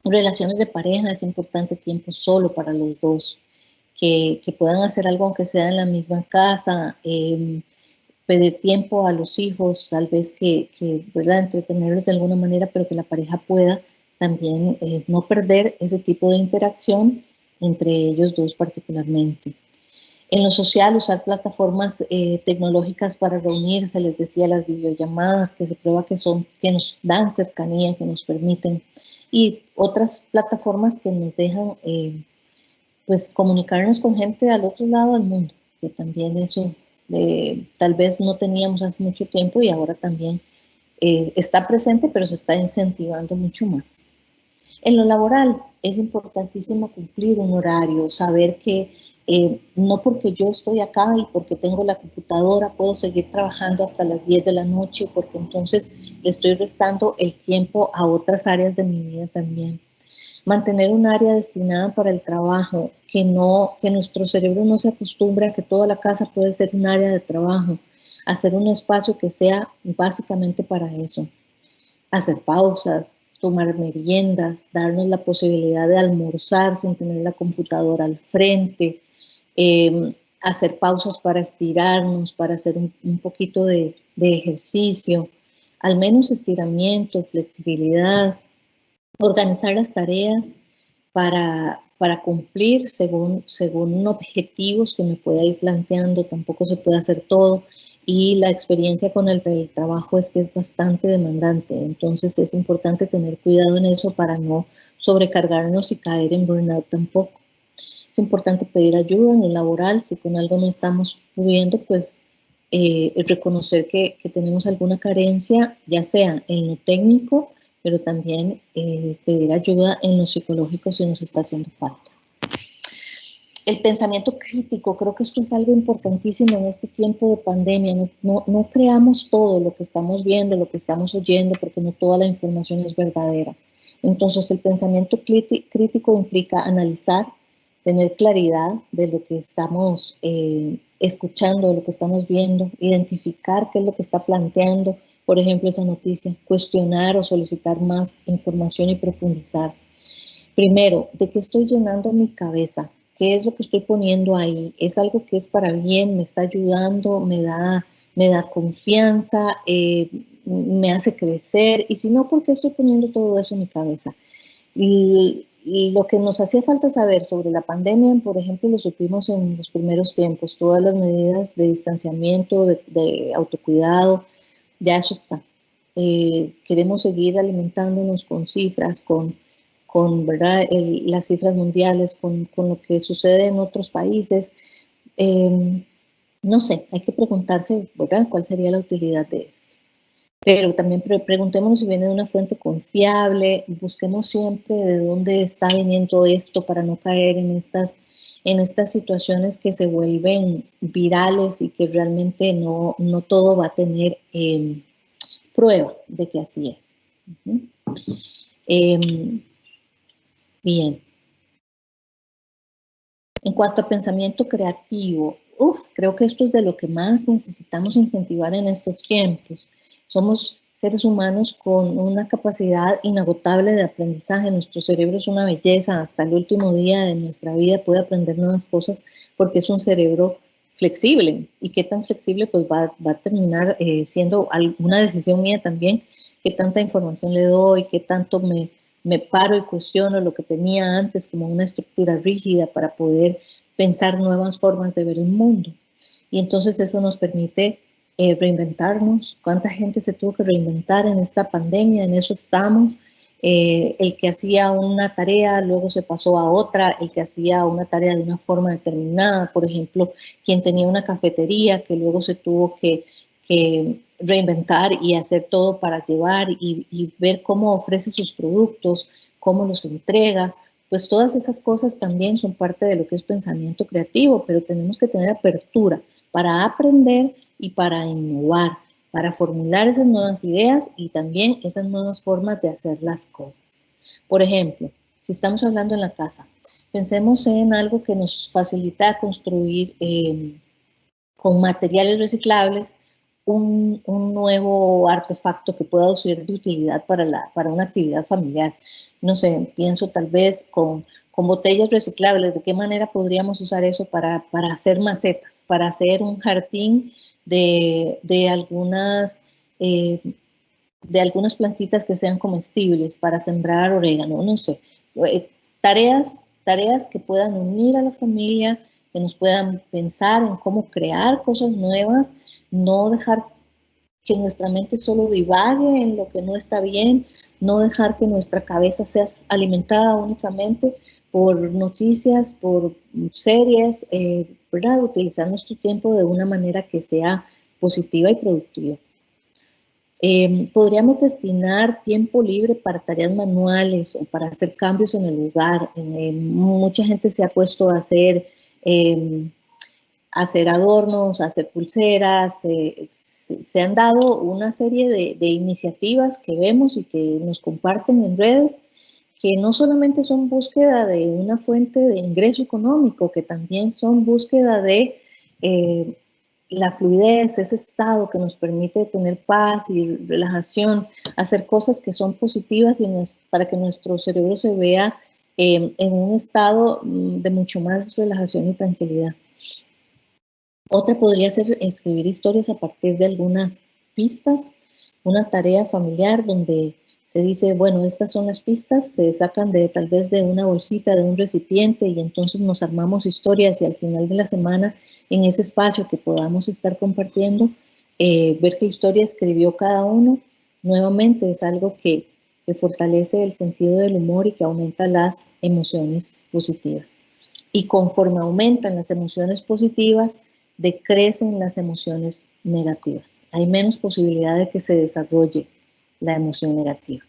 Relaciones de pareja, es importante tiempo solo para los dos, que puedan hacer algo aunque sea en la misma casa, pedir tiempo a los hijos, tal vez ¿verdad?, entretenerlos de alguna manera, pero que la pareja pueda también no perder ese tipo de interacción entre ellos dos particularmente. En lo social, usar plataformas tecnológicas para reunirse, les decía, las videollamadas, que se prueba que nos dan cercanía, que nos permiten, y otras plataformas que nos dejan pues comunicarnos con gente al otro lado del mundo, que también eso tal vez no teníamos hace mucho tiempo y ahora también está presente, pero se está incentivando mucho más. En lo laboral es importantísimo cumplir un horario, saber que no porque yo estoy acá y porque tengo la computadora puedo seguir trabajando hasta las 10 de la noche, porque entonces le estoy restando el tiempo a otras áreas de mi vida también. Mantener un área destinada para el trabajo, que nuestro cerebro no se acostumbre a que toda la casa puede ser un área de trabajo, hacer un espacio que sea básicamente para eso, hacer pausas, tomar meriendas, darnos la posibilidad de almorzar sin tener la computadora al frente, hacer pausas para estirarnos, para hacer un poquito de ejercicio, al menos estiramiento, flexibilidad, organizar las tareas para cumplir según objetivos que me pueda ir planteando. Tampoco se puede hacer todo y la experiencia con el teletrabajo es que es bastante demandante, entonces es importante tener cuidado en eso para no sobrecargarnos y caer en burnout tampoco. Es importante pedir ayuda en lo laboral, si con algo no estamos pudiendo, pues reconocer que tenemos alguna carencia, ya sea en lo técnico, pero también pedir ayuda en lo psicológico si nos está haciendo falta. El pensamiento crítico, creo que esto es algo importantísimo en este tiempo de pandemia. No creamos todo lo que estamos viendo, lo que estamos oyendo, porque no toda la información es verdadera. Entonces, el pensamiento crítico implica analizar, tener claridad de lo que estamos escuchando, de lo que estamos viendo, identificar qué es lo que está planteando, por ejemplo, esa noticia, cuestionar o solicitar más información y profundizar. Primero, ¿de qué estoy llenando mi cabeza? ¿Qué es lo que estoy poniendo ahí? ¿Es algo que es para bien? ¿Me está ayudando? ¿Me da confianza? ¿Me hace crecer? Y si no, ¿por qué estoy poniendo todo eso en mi cabeza? Y lo que nos hacía falta saber sobre la pandemia, por ejemplo, lo supimos en los primeros tiempos, todas las medidas de distanciamiento, de autocuidado, ya eso está. Queremos seguir alimentándonos con cifras, con ¿verdad? Las cifras mundiales, con lo que sucede en otros países. No sé, hay que preguntarse, ¿verdad?, cuál sería la utilidad de esto. Pero también preguntémonos si viene de una fuente confiable, busquemos siempre de dónde está viniendo esto para no caer en estas situaciones que se vuelven virales y que realmente no todo va a tener prueba de que así es. Bien. En cuanto a pensamiento creativo, creo que esto es de lo que más necesitamos incentivar en estos tiempos. Somos seres humanos con una capacidad inagotable de aprendizaje. Nuestro cerebro es una belleza. Hasta el último día de nuestra vida puede aprender nuevas cosas porque es un cerebro flexible. ¿Y qué tan flexible? Pues va a terminar siendo una decisión mía también, qué tanta información le doy, qué tanto me paro y cuestiono lo que tenía antes como una estructura rígida para poder pensar nuevas formas de ver el mundo. Y entonces eso nos permite reinventarnos. ¿Cuánta gente se tuvo que reinventar en esta pandemia? En eso estamos. El que hacía una tarea luego se pasó a otra, el que hacía una tarea de una forma determinada, por ejemplo, quien tenía una cafetería que luego se tuvo que reinventar y hacer todo para llevar y ver cómo ofrece sus productos, cómo los entrega, pues todas esas cosas también son parte de lo que es pensamiento creativo, pero tenemos que tener apertura para aprender y para innovar, para formular esas nuevas ideas y también esas nuevas formas de hacer las cosas. Por ejemplo, si estamos hablando en la casa, pensemos en algo que nos facilita construir con materiales reciclables un nuevo artefacto que pueda ser de utilidad para una actividad familiar. No sé, pienso tal vez con botellas reciclables, ¿de qué manera podríamos usar eso para hacer macetas, para hacer un jardín de algunas plantitas que sean comestibles, para sembrar orégano, no sé. Tareas que puedan unir a la familia, que nos puedan pensar en cómo crear cosas nuevas, no dejar que nuestra mente solo divague en lo que no está bien, no dejar que nuestra cabeza sea alimentada únicamente por noticias, por series, ¿verdad? Utilizar nuestro tiempo de una manera que sea positiva y productiva. Podríamos destinar tiempo libre para tareas manuales o para hacer cambios en el hogar. Mucha gente se ha puesto a hacer hacer adornos, hacer pulseras. Se han dado una serie de iniciativas que vemos y que nos comparten en redes, que no solamente son búsqueda de una fuente de ingreso económico, que también son búsqueda de la fluidez, ese estado que nos permite tener paz y relajación, hacer cosas que son positivas y para que nuestro cerebro se vea en un estado de mucho más relajación y tranquilidad. Otra podría ser escribir historias a partir de algunas pistas, una tarea familiar donde se dice, bueno, estas son las pistas, se sacan tal vez de una bolsita, de un recipiente, y entonces nos armamos historias, y al final de la semana, en ese espacio que podamos estar compartiendo, ver qué historia escribió cada uno. Nuevamente es algo que fortalece el sentido del humor y que aumenta las emociones positivas. Y conforme aumentan las emociones positivas, decrecen las emociones negativas. Hay menos posibilidad de que se desarrolle la emoción negativa.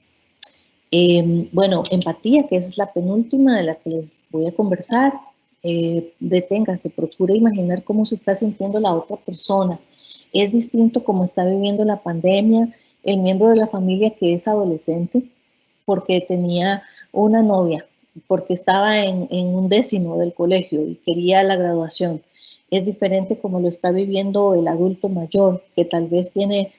Bueno, empatía, que es la penúltima de la que les voy a conversar. Deténgase, procure imaginar cómo se está sintiendo la otra persona. Es distinto cómo está viviendo la pandemia el miembro de la familia que es adolescente porque tenía una novia, porque estaba en un 10º del colegio y quería la graduación. Es diferente como lo está viviendo el adulto mayor, que tal vez tiene,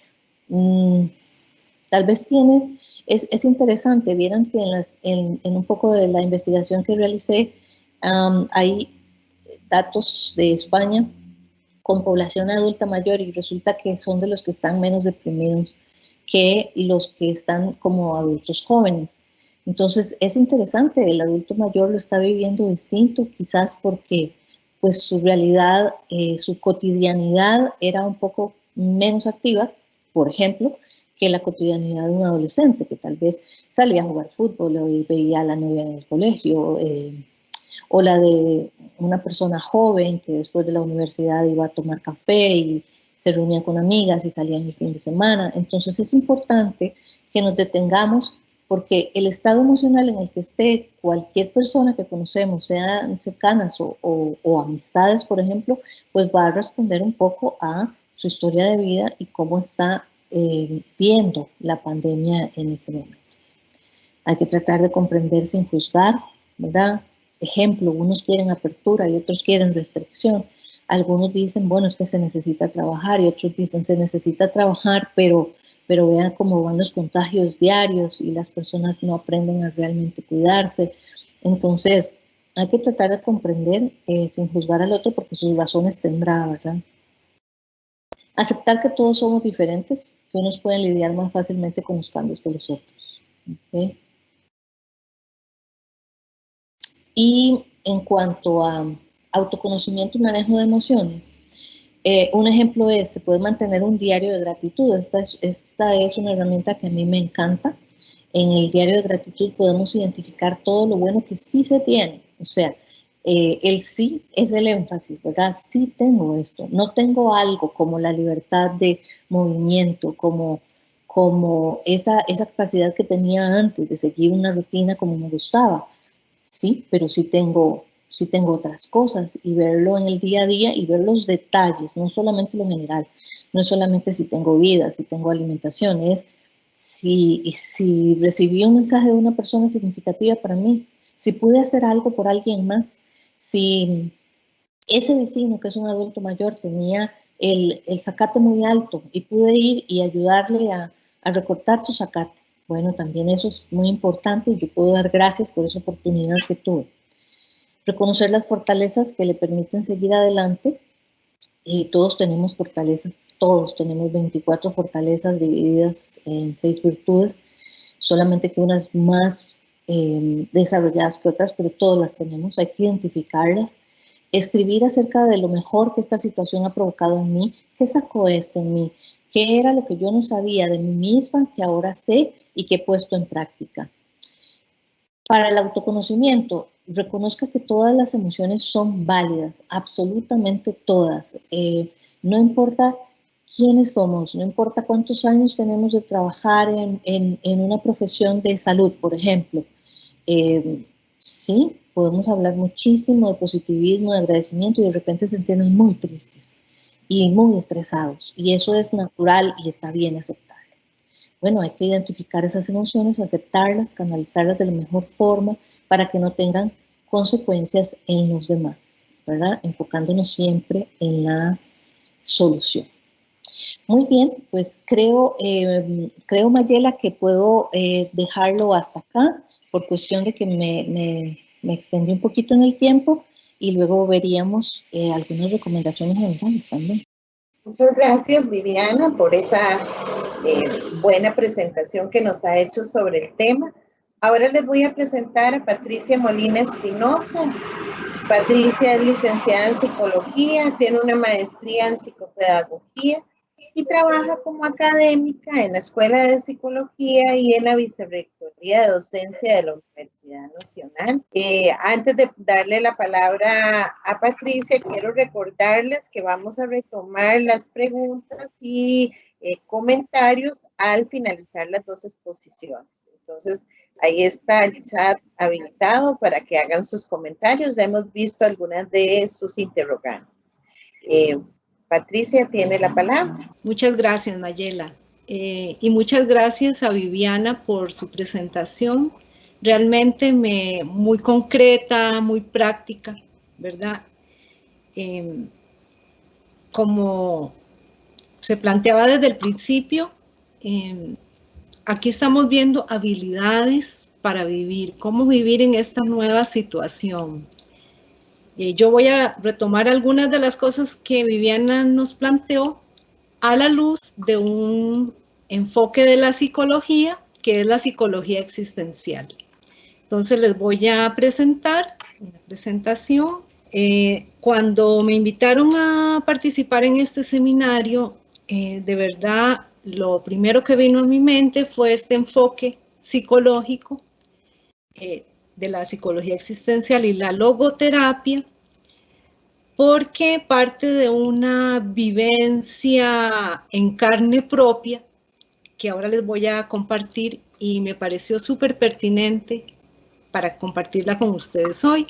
es interesante. Vieran que en un poco de la investigación que realicé, hay datos de España con población adulta mayor y resulta que son de los que están menos deprimidos que los que están como adultos jóvenes. Entonces es interesante, el adulto mayor lo está viviendo distinto, quizás porque pues su realidad, su cotidianidad era un poco menos activa, por ejemplo, que la cotidianidad de un adolescente, que tal vez salía a jugar fútbol o veía a la novia en el colegio, o la de una persona joven que después de la universidad iba a tomar café y se reunía con amigas y salían el fin de semana. Entonces es importante que nos detengamos, porque el estado emocional en el que esté cualquier persona que conocemos, sean cercanas o amistades, por ejemplo, pues va a responder un poco a su historia de vida y cómo está viendo la pandemia en este momento. Hay que tratar de comprender sin juzgar, ¿verdad? Ejemplo, unos quieren apertura y otros quieren restricción. Algunos dicen, bueno, es que se necesita trabajar, y otros dicen, se necesita trabajar, pero vean cómo van los contagios diarios y las personas no aprenden a realmente cuidarse. Entonces, hay que tratar de comprender sin juzgar al otro, porque sus razones tendrá, ¿verdad? Aceptar que todos somos diferentes, que unos pueden lidiar más fácilmente con los cambios que los otros. ¿Okay? Y en cuanto a autoconocimiento y manejo de emociones, un ejemplo es, se puede mantener un diario de gratitud. Esta es una herramienta que a mí me encanta. En el diario de gratitud podemos identificar todo lo bueno que sí se tiene. O sea, el sí es el énfasis, ¿verdad? Sí tengo esto. No tengo algo como la libertad de movimiento, como esa capacidad que tenía antes de seguir una rutina como me gustaba. Sí, pero sí tengo otras cosas, y verlo en el día a día y ver los detalles, no solamente lo general, no es solamente si tengo vida, si tengo alimentación, es si recibí un mensaje de una persona significativa para mí, si pude hacer algo por alguien más, si ese vecino que es un adulto mayor tenía el zacate muy alto y pude ir y ayudarle a recortar su zacate. Bueno, también eso es muy importante y yo puedo dar gracias por esa oportunidad que tuve. Reconocer las fortalezas que le permiten seguir adelante. Todos tenemos fortalezas, todos tenemos 24 fortalezas divididas en 6 virtudes, solamente que unas más desarrolladas que otras, pero todas las tenemos, hay que identificarlas. Escribir acerca de lo mejor que esta situación ha provocado en mí, qué sacó esto en mí, qué era lo que yo no sabía de mí misma que ahora sé y que he puesto en práctica. Para el autoconocimiento, reconozca que todas las emociones son válidas, absolutamente todas. No importa quiénes somos, no importa cuántos años tenemos de trabajar en una profesión de salud, por ejemplo. Sí, podemos hablar muchísimo de positivismo, de agradecimiento y de repente sentirnos muy tristes y muy estresados. Y eso es natural y está bien aceptarlo. Bueno, hay que identificar esas emociones, aceptarlas, canalizarlas de la mejor forma para que no tengan consecuencias en los demás, ¿verdad? Enfocándonos siempre en la solución. Muy bien, pues creo Mayela, que puedo dejarlo hasta acá por cuestión de que me extendí un poquito en el tiempo y luego veríamos algunas recomendaciones generales también. Muchas gracias, Viviana, por esa buena presentación que nos ha hecho sobre el tema. Ahora les voy a presentar a Patricia Molina Espinosa. Patricia es licenciada en psicología, tiene una maestría en psicopedagogía y trabaja como académica en la Escuela de Psicología y en la Vicerrectoría de Docencia de la Universidad Nacional. Antes de darle la palabra a Patricia, quiero recordarles que vamos a retomar las preguntas y comentarios al finalizar las dos exposiciones. Entonces, ahí está el chat habilitado para que hagan sus comentarios. Ya hemos visto algunas de sus interrogantes. Patricia tiene la palabra. Muchas gracias, Mayela. Y muchas gracias a Viviana por su presentación. Realmente muy concreta, muy práctica, ¿verdad? Como se planteaba desde el principio, aquí estamos viendo habilidades para vivir, cómo vivir en esta nueva situación. Yo voy a retomar algunas de las cosas que Viviana nos planteó a la luz de un enfoque de la psicología, que es la psicología existencial. Entonces les voy a presentar una presentación. Cuando me invitaron a participar en este seminario, de verdad, lo primero que vino a mi mente fue este enfoque psicológico de la psicología existencial y la logoterapia, porque parte de una vivencia en carne propia que ahora les voy a compartir y me pareció súper pertinente para compartirla con ustedes hoy.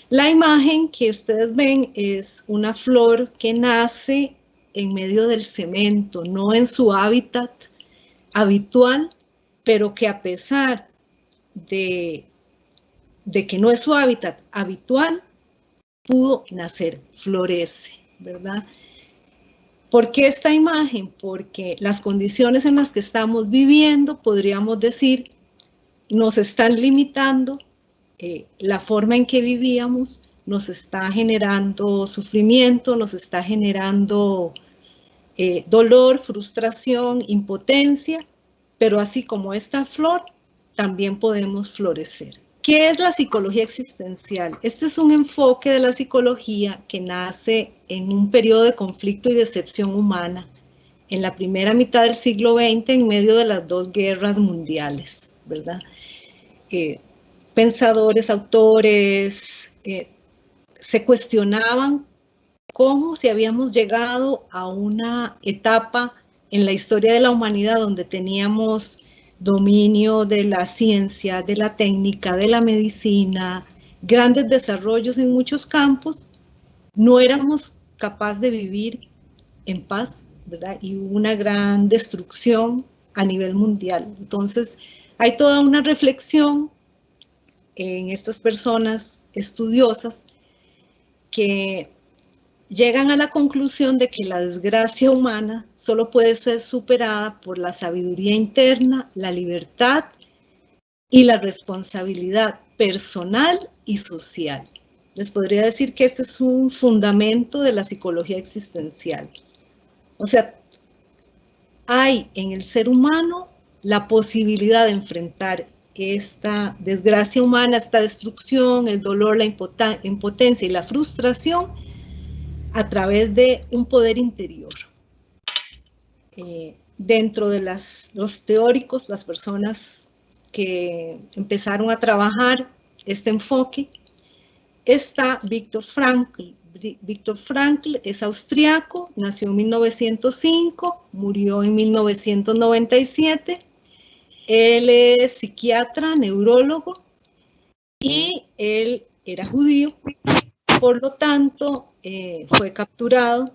La imagen que ustedes ven es una flor que nace en medio del cemento, no en su hábitat habitual, pero que a pesar de que no es su hábitat habitual, pudo nacer, florece, ¿verdad? ¿Por qué esta imagen? Porque las condiciones en las que estamos viviendo, podríamos decir, nos están limitando, la forma en que vivíamos nos está generando sufrimiento, nos está generando dolor, frustración, impotencia, pero así como esta flor, también podemos florecer. ¿Qué es la psicología existencial? Este es un enfoque de la psicología que nace en un periodo de conflicto y decepción humana en la primera mitad del siglo XX, en medio de las dos guerras mundiales, ¿verdad? Pensadores, autores, se cuestionaban cómo si habíamos llegado a una etapa en la historia de la humanidad donde teníamos dominio de la ciencia, de la técnica, de la medicina, grandes desarrollos en muchos campos, no éramos capaces de vivir en paz, ¿verdad? Y hubo una gran destrucción a nivel mundial. Entonces, hay toda una reflexión en estas personas estudiosas que llegan a la conclusión de que la desgracia humana solo puede ser superada por la sabiduría interna, la libertad y la responsabilidad personal y social. Les podría decir que este es un fundamento de la psicología existencial. O sea, hay en el ser humano la posibilidad de enfrentar esta desgracia humana, esta destrucción, el dolor, la impotencia y la frustración a través de un poder interior. Dentro de los teóricos, las personas que empezaron a trabajar este enfoque, está Viktor Frankl. Viktor Frankl es austriaco, nació en 1905, murió en 1997. Él es psiquiatra, neurólogo, y él era judío, por lo tanto fue capturado,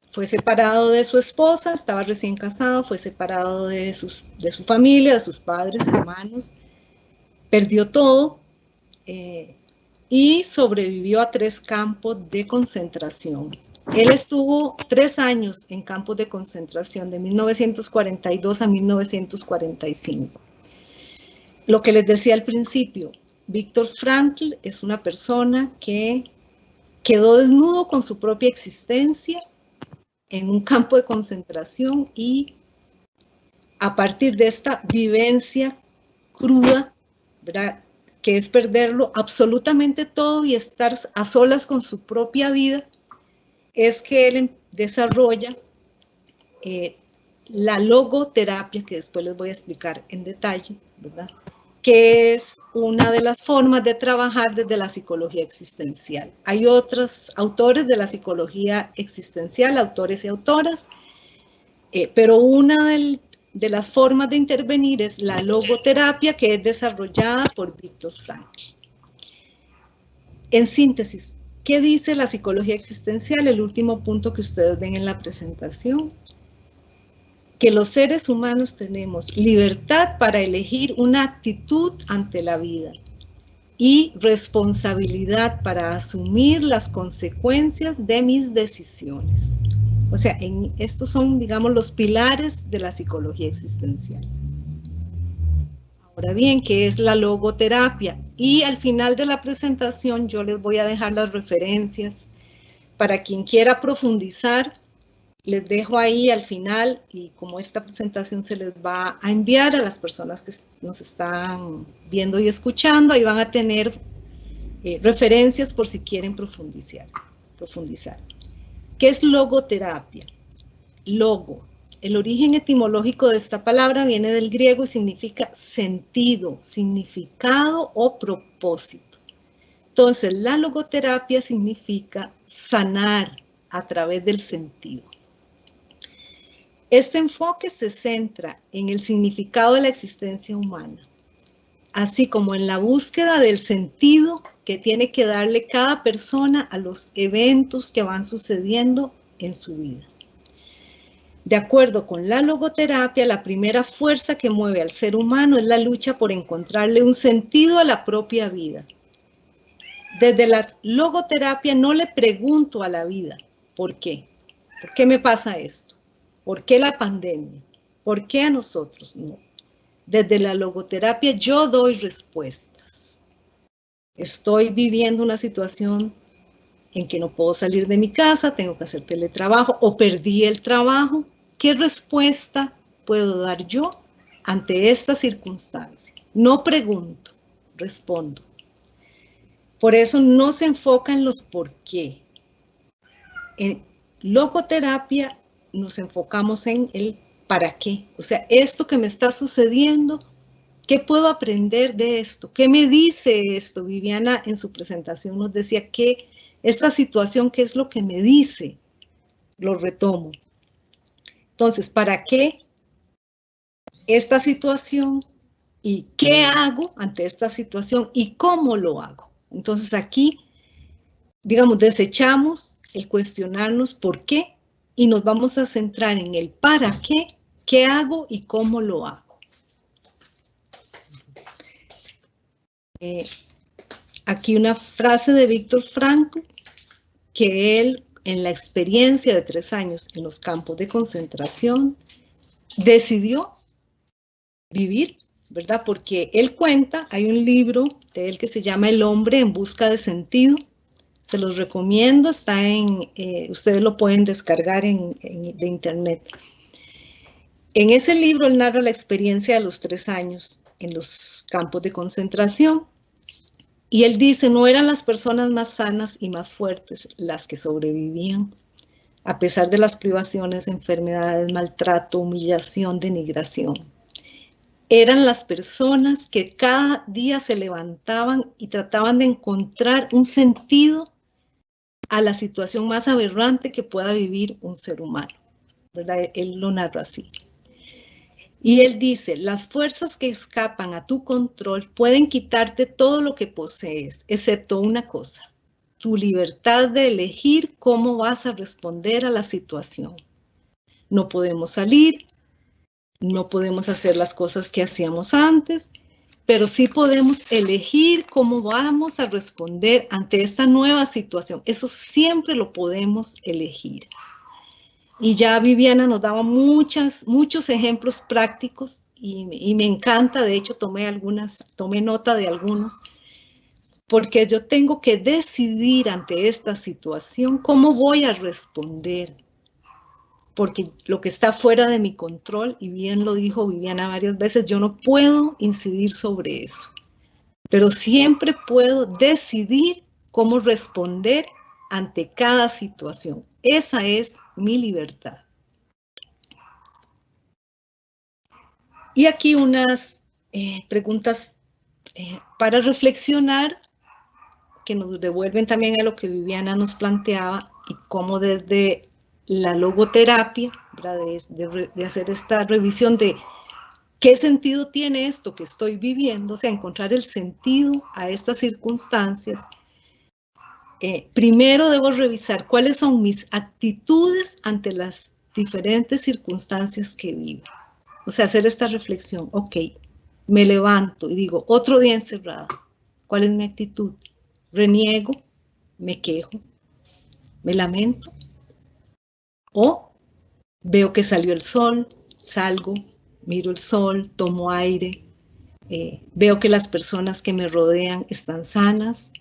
fue separado de su esposa, estaba recién casado, fue separado de su familia, de sus padres, hermanos, perdió todo y sobrevivió a 3 campos de concentración. Él estuvo 3 años en campos de concentración, de 1942 a 1945. Lo que les decía al principio, Viktor Frankl es una persona que quedó desnudo con su propia existencia en un campo de concentración y a partir de esta vivencia cruda, ¿verdad?, que es perderlo absolutamente todo y estar a solas con su propia vida, es que él desarrolla la logoterapia, que después les voy a explicar en detalle, ¿verdad?, que es una de las formas de trabajar desde la psicología existencial. Hay otros autores de la psicología existencial, autores y autoras, pero una de las formas de intervenir es la logoterapia, que es desarrollada por Viktor Frankl. En síntesis, ¿qué dice la psicología existencial? El último punto que ustedes ven en la presentación. Que los seres humanos tenemos libertad para elegir una actitud ante la vida y responsabilidad para asumir las consecuencias de mis decisiones. O sea, estos son, digamos, los pilares de la psicología existencial. Ahora bien, ¿qué es la logoterapia? Y al final de la presentación yo les voy a dejar las referencias para quien quiera profundizar. Les dejo ahí al final, y como esta presentación se les va a enviar a las personas que nos están viendo y escuchando, ahí van a tener referencias por si quieren profundizar. ¿Qué es logoterapia? Logo. El origen etimológico de esta palabra viene del griego y significa sentido, significado o propósito. Entonces, la logoterapia significa sanar a través del sentido. Este enfoque se centra en el significado de la existencia humana, así como en la búsqueda del sentido que tiene que darle cada persona a los eventos que van sucediendo en su vida. De acuerdo con la logoterapia, la primera fuerza que mueve al ser humano es la lucha por encontrarle un sentido a la propia vida. Desde la logoterapia no le pregunto a la vida, ¿por qué? ¿Por qué me pasa esto? ¿Por qué la pandemia? ¿Por qué a nosotros? No. Desde la logoterapia yo doy respuestas. Estoy viviendo una situación en que no puedo salir de mi casa, tengo que hacer teletrabajo o perdí el trabajo. ¿Qué respuesta puedo dar yo ante esta circunstancia? No pregunto, respondo. Por eso no se enfoca en los por qué. En logoterapia nos enfocamos en el para qué. O sea, esto que me está sucediendo, ¿qué puedo aprender de esto? ¿Qué me dice esto? Viviana en su presentación nos decía que esta situación, ¿qué es lo que me dice? Lo retomo. Entonces, ¿para qué esta situación? ¿Y qué hago ante esta situación? ¿Y cómo lo hago? Entonces aquí, digamos, desechamos el cuestionarnos por qué y nos vamos a centrar en el para qué hago y cómo lo hago. Aquí una frase de Viktor Frankl, que él, en la experiencia de 3 años en los campos de concentración, decidió vivir, ¿verdad? Porque él cuenta, hay un libro de él que se llama El hombre en busca de sentido. Se los recomiendo, está ustedes lo pueden descargar de internet. En ese libro él narra la experiencia de los 3 años en los campos de concentración. Y él dice, no eran las personas más sanas y más fuertes las que sobrevivían, a pesar de las privaciones, enfermedades, maltrato, humillación, denigración. Eran las personas que cada día se levantaban y trataban de encontrar un sentido a la situación más aberrante que pueda vivir un ser humano, ¿verdad? Él lo narra así. Y él dice, las fuerzas que escapan a tu control pueden quitarte todo lo que posees, excepto una cosa, tu libertad de elegir cómo vas a responder a la situación. No podemos salir, no podemos hacer las cosas que hacíamos antes, pero sí podemos elegir cómo vamos a responder ante esta nueva situación. Eso siempre lo podemos elegir. Y ya Viviana nos daba muchos ejemplos prácticos y me encanta, de hecho tomé nota de algunos, porque yo tengo que decidir ante esta situación cómo voy a responder, porque lo que está fuera de mi control, y bien lo dijo Viviana varias veces, yo no puedo incidir sobre eso, pero siempre puedo decidir cómo responder ante cada situación. Esa es mi libertad. Y aquí unas preguntas para reflexionar que nos devuelven también a lo que Viviana nos planteaba y cómo desde la logoterapia, de hacer esta revisión de qué sentido tiene esto que estoy viviendo, o sea, encontrar el sentido a estas circunstancias. Primero debo revisar cuáles son mis actitudes ante las diferentes circunstancias que vivo. O sea, hacer esta reflexión, ok, me levanto y digo, otro día encerrado, ¿cuál es mi actitud? ¿Reniego? ¿Me quejo? ¿Me lamento? ¿O veo que salió el sol, salgo, miro el sol, tomo aire, veo que las personas que me rodean están sanas,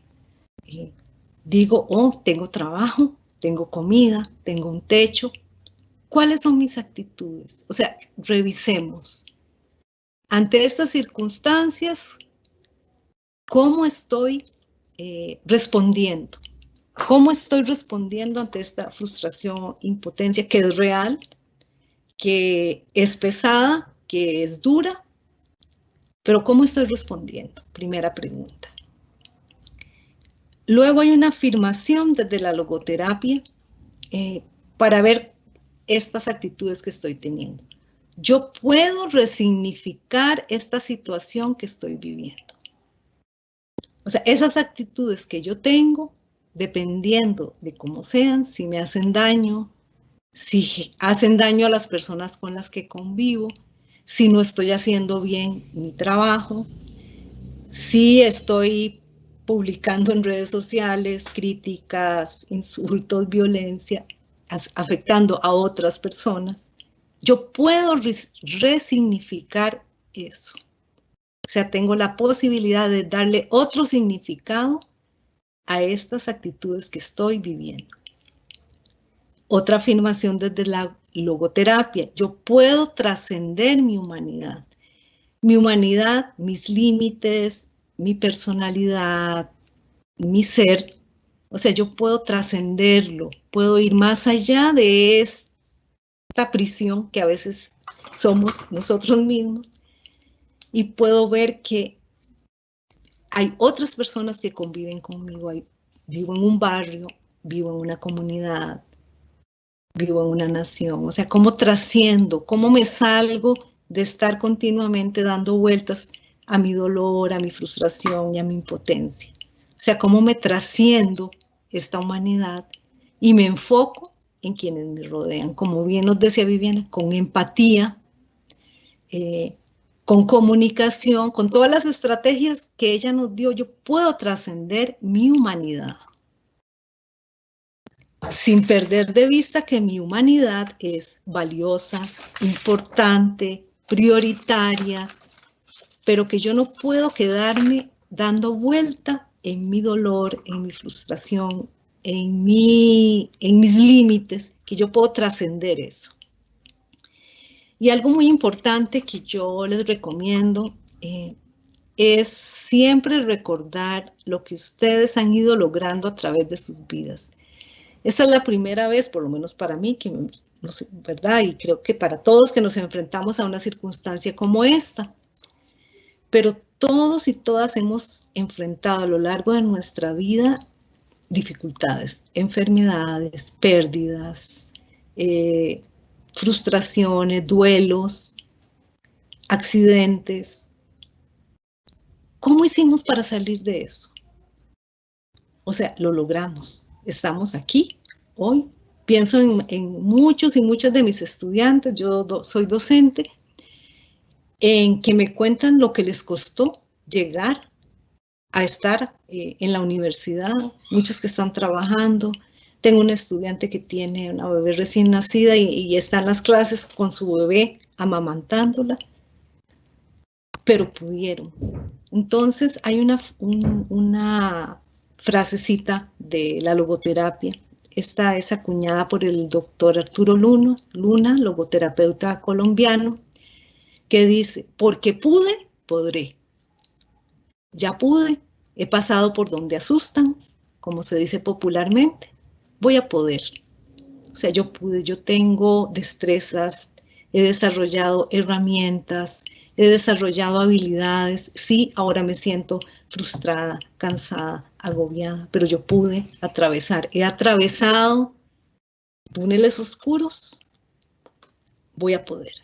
digo, oh, tengo trabajo, tengo comida, tengo un techo? ¿Cuáles son mis actitudes? O sea, revisemos. Ante estas circunstancias, ¿cómo estoy respondiendo? ¿Cómo estoy respondiendo ante esta frustración, impotencia que es real, que es pesada, que es dura? Pero ¿cómo estoy respondiendo? Primera pregunta. Luego hay una afirmación desde la logoterapia para ver estas actitudes que estoy teniendo. Yo puedo resignificar esta situación que estoy viviendo. O sea, esas actitudes que yo tengo, dependiendo de cómo sean, si me hacen daño, si hacen daño a las personas con las que convivo, si no estoy haciendo bien mi trabajo, si estoy publicando en redes sociales críticas, insultos, violencia, afectando a otras personas, yo puedo resignificar eso. O sea, tengo la posibilidad de darle otro significado a estas actitudes que estoy viviendo. Otra afirmación desde la logoterapia, yo puedo trascender mi humanidad, mis límites, mi personalidad, mi ser. O sea, yo puedo trascenderlo, puedo ir más allá de esta prisión que a veces somos nosotros mismos y puedo ver que hay otras personas que conviven conmigo. Vivo en un barrio, vivo en una comunidad, vivo en una nación. O sea, ¿cómo trasciendo? ¿Cómo me salgo de estar continuamente dando vueltas a mi dolor, a mi frustración y a mi impotencia? O sea, ¿cómo me trasciendo esta humanidad y me enfoco en quienes me rodean? Como bien nos decía Viviana, con empatía, con comunicación, con todas las estrategias que ella nos dio, yo puedo trascender mi humanidad. Sin perder de vista que mi humanidad es valiosa, importante, prioritaria, pero que yo no puedo quedarme dando vuelta en mi dolor, en mi frustración, en mis límites, que yo puedo trascender eso. Y algo muy importante que yo les recomiendo es siempre recordar lo que ustedes han ido logrando a través de sus vidas. Esta es la primera vez, por lo menos para mí, que, no sé, ¿verdad? Y creo que para todos que nos enfrentamos a una circunstancia como esta. Pero todos y todas hemos enfrentado a lo largo de nuestra vida dificultades, enfermedades, pérdidas, frustraciones, duelos. accidentes. ¿Cómo hicimos para salir de eso? O sea, lo logramos. Estamos aquí hoy. Pienso en muchos y muchas de mis estudiantes, yo soy docente, en que me cuentan lo que les costó llegar a estar en la universidad, muchos que están trabajando. Tengo una estudiante que tiene una bebé recién nacida y está en las clases con su bebé amamantándola, pero pudieron. Entonces hay una frasecita de la logoterapia. Esta es acuñada por el doctor Arturo Luna, logoterapeuta colombiano, que dice: porque pude, podré. Ya pude, he pasado por donde asustan, como se dice popularmente, voy a poder. O sea, yo pude, yo tengo destrezas, he desarrollado herramientas, he desarrollado habilidades. Sí, ahora me siento frustrada, cansada, agobiada, pero yo pude atravesar. He atravesado túneles oscuros, voy a poder.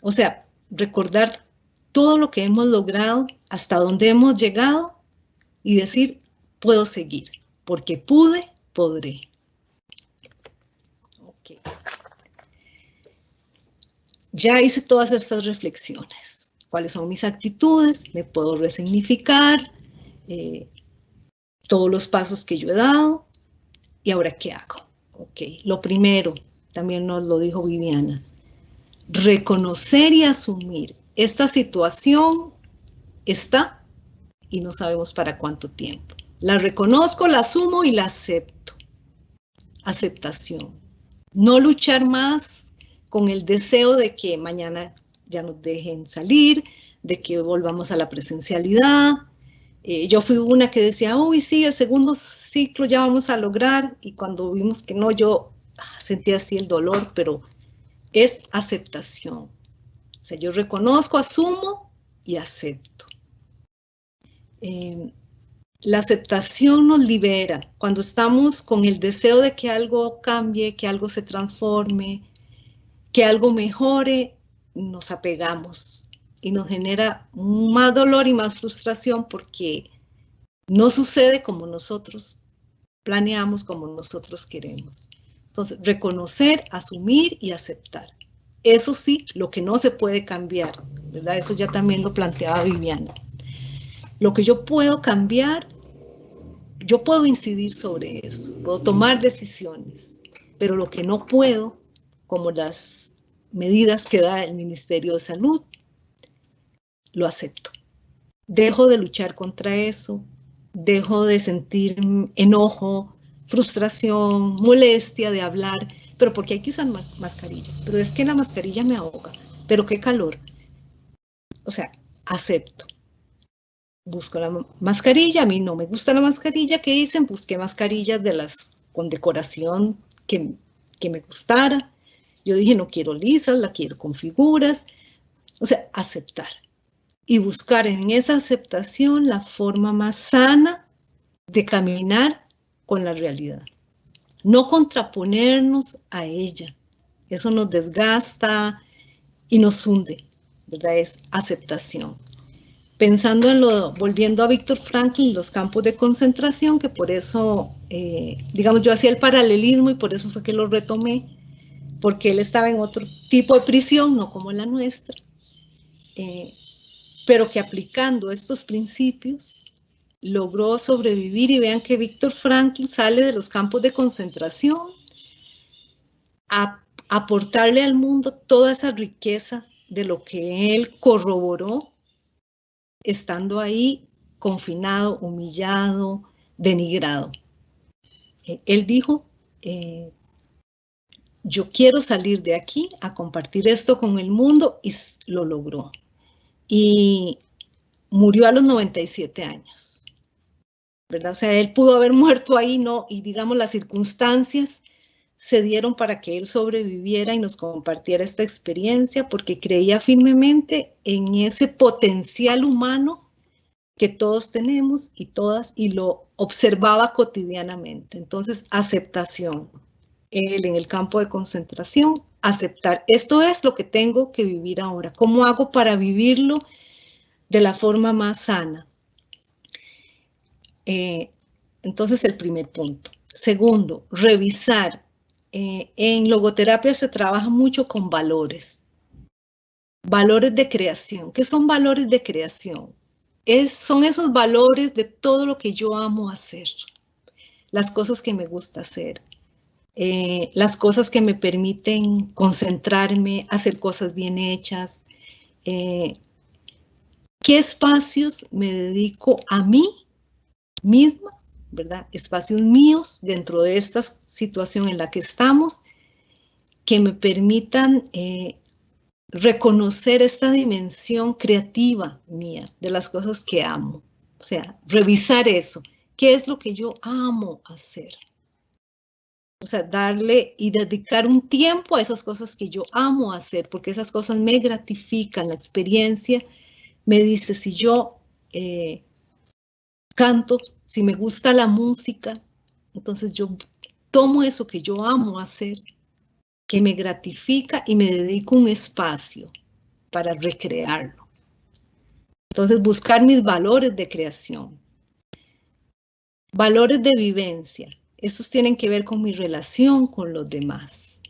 O sea, recordar todo lo que hemos logrado, hasta dónde hemos llegado y decir, puedo seguir, porque pude, podré. Okay. Ya hice todas estas reflexiones. ¿Cuáles son mis actitudes? ¿Me puedo resignificar? Todos los pasos que yo he dado. ¿Y ahora qué hago? Okay. Lo primero, también nos lo dijo Viviana, reconocer y asumir esta situación está y no sabemos para cuánto tiempo. La reconozco, la asumo y la acepto. Aceptación. No luchar más con el deseo de que mañana ya nos dejen salir, de que volvamos a la presencialidad. Yo fui una que decía, uy, sí, el segundo ciclo ya vamos a lograr, y cuando vimos que no, yo sentía así el dolor, pero es aceptación. O sea, yo reconozco, asumo y acepto. La aceptación nos libera. Cuando estamos con el deseo de que algo cambie, que algo se transforme, que algo mejore, nos apegamos y nos genera más dolor y más frustración porque no sucede como nosotros planeamos, como nosotros queremos. Entonces, reconocer, asumir y aceptar. Eso sí, lo que no se puede cambiar, ¿verdad? Eso ya también lo planteaba Viviana. Lo que yo puedo cambiar, yo puedo incidir sobre eso, puedo tomar decisiones, pero lo que no puedo, como las medidas que da el Ministerio de Salud, lo acepto. Dejo de luchar contra eso, dejo de sentir enojo, frustración, molestia de hablar, pero porque hay que usar mascarilla, pero es que la mascarilla me ahoga, pero qué calor. O sea, acepto. Busco la mascarilla, a mí no me gusta la mascarilla, ¿qué dicen? Busqué mascarillas de las con decoración que me gustara. Yo dije, no quiero lisas, la quiero con figuras. O sea, aceptar. Y buscar en esa aceptación la forma más sana de caminar con la realidad. No contraponernos a ella. Eso nos desgasta y nos hunde, ¿verdad? Es aceptación. Pensando en volviendo a Víctor Franklin, los campos de concentración, que por eso, digamos, yo hacía el paralelismo y por eso fue que lo retomé, porque él estaba en otro tipo de prisión, no como la nuestra, pero que aplicando estos principios logró sobrevivir. Y vean que Víctor Franklin sale de los campos de concentración a aportarle al mundo toda esa riqueza de lo que él corroboró estando ahí confinado, humillado, denigrado. Él dijo, yo quiero salir de aquí a compartir esto con el mundo, y lo logró. Y murió a los 97 años, ¿verdad? O sea, él pudo haber muerto ahí, ¿no? Y digamos, las circunstancias se dieron para que él sobreviviera y nos compartiera esta experiencia, porque creía firmemente en ese potencial humano que todos tenemos y todas, y lo observaba cotidianamente. Entonces, aceptación. Él en el campo de concentración aceptar, esto es lo que tengo que vivir ahora. ¿Cómo hago para vivirlo de la forma más sana? Entonces, el primer punto. Segundo, revisar. En logoterapia se trabaja mucho con valores. Valores de creación. ¿Qué son valores de creación? Son esos valores de todo lo que yo amo hacer. Las cosas que me gusta hacer. Las cosas que me permiten concentrarme, hacer cosas bien hechas. ¿Qué espacios me dedico a mí misma? ¿Verdad? Espacios míos dentro de esta situación en la que estamos que me permitan reconocer esta dimensión creativa mía de las cosas que amo. O sea, revisar eso. ¿Qué es lo que yo amo hacer? O sea, darle y dedicar un tiempo a esas cosas que yo amo hacer, porque esas cosas me gratifican. La experiencia me dice, si yo canto, si me gusta la música, entonces yo tomo eso que yo amo hacer, que me gratifica y me dedico un espacio para recrearlo. Entonces, buscar mis valores de creación. Valores de vivencia. Esos tienen que ver con mi relación con los demás.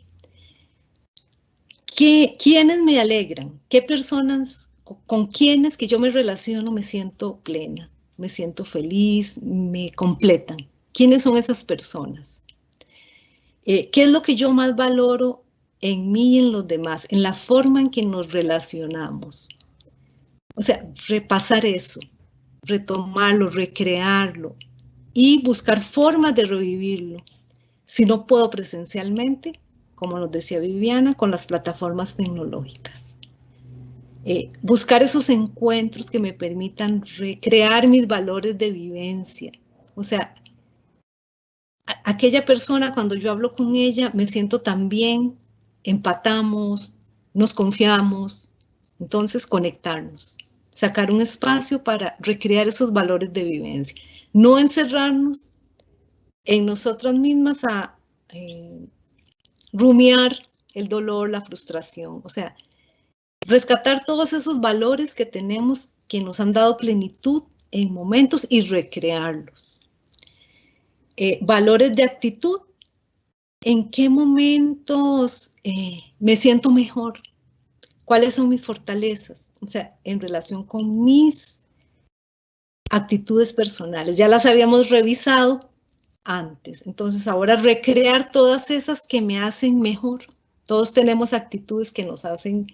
¿Quiénes me alegran? ¿Qué personas, con quiénes que yo me relaciono me siento plena? Me siento feliz, me completan. ¿Quiénes son esas personas? ¿Qué es lo que yo más valoro en mí y en los demás? En la forma en que nos relacionamos. O sea, repasar eso, retomarlo, recrearlo y buscar formas de revivirlo. Si no puedo presencialmente, como nos decía Viviana, con las plataformas tecnológicas. Buscar esos encuentros que me permitan recrear mis valores de vivencia. O sea, aquella persona, cuando yo hablo con ella, me siento tan bien, empatamos, nos confiamos. Entonces, conectarnos, sacar un espacio para recrear esos valores de vivencia. No encerrarnos en nosotras mismas a rumiar el dolor, la frustración. O sea, rescatar todos esos valores que tenemos que nos han dado plenitud en momentos y recrearlos. Valores de actitud. ¿En qué momentos me siento mejor? ¿Cuáles son mis fortalezas? O sea, en relación con mis actitudes personales. Ya las habíamos revisado antes. Entonces, ahora recrear todas esas que me hacen mejor. Todos tenemos actitudes que nos hacen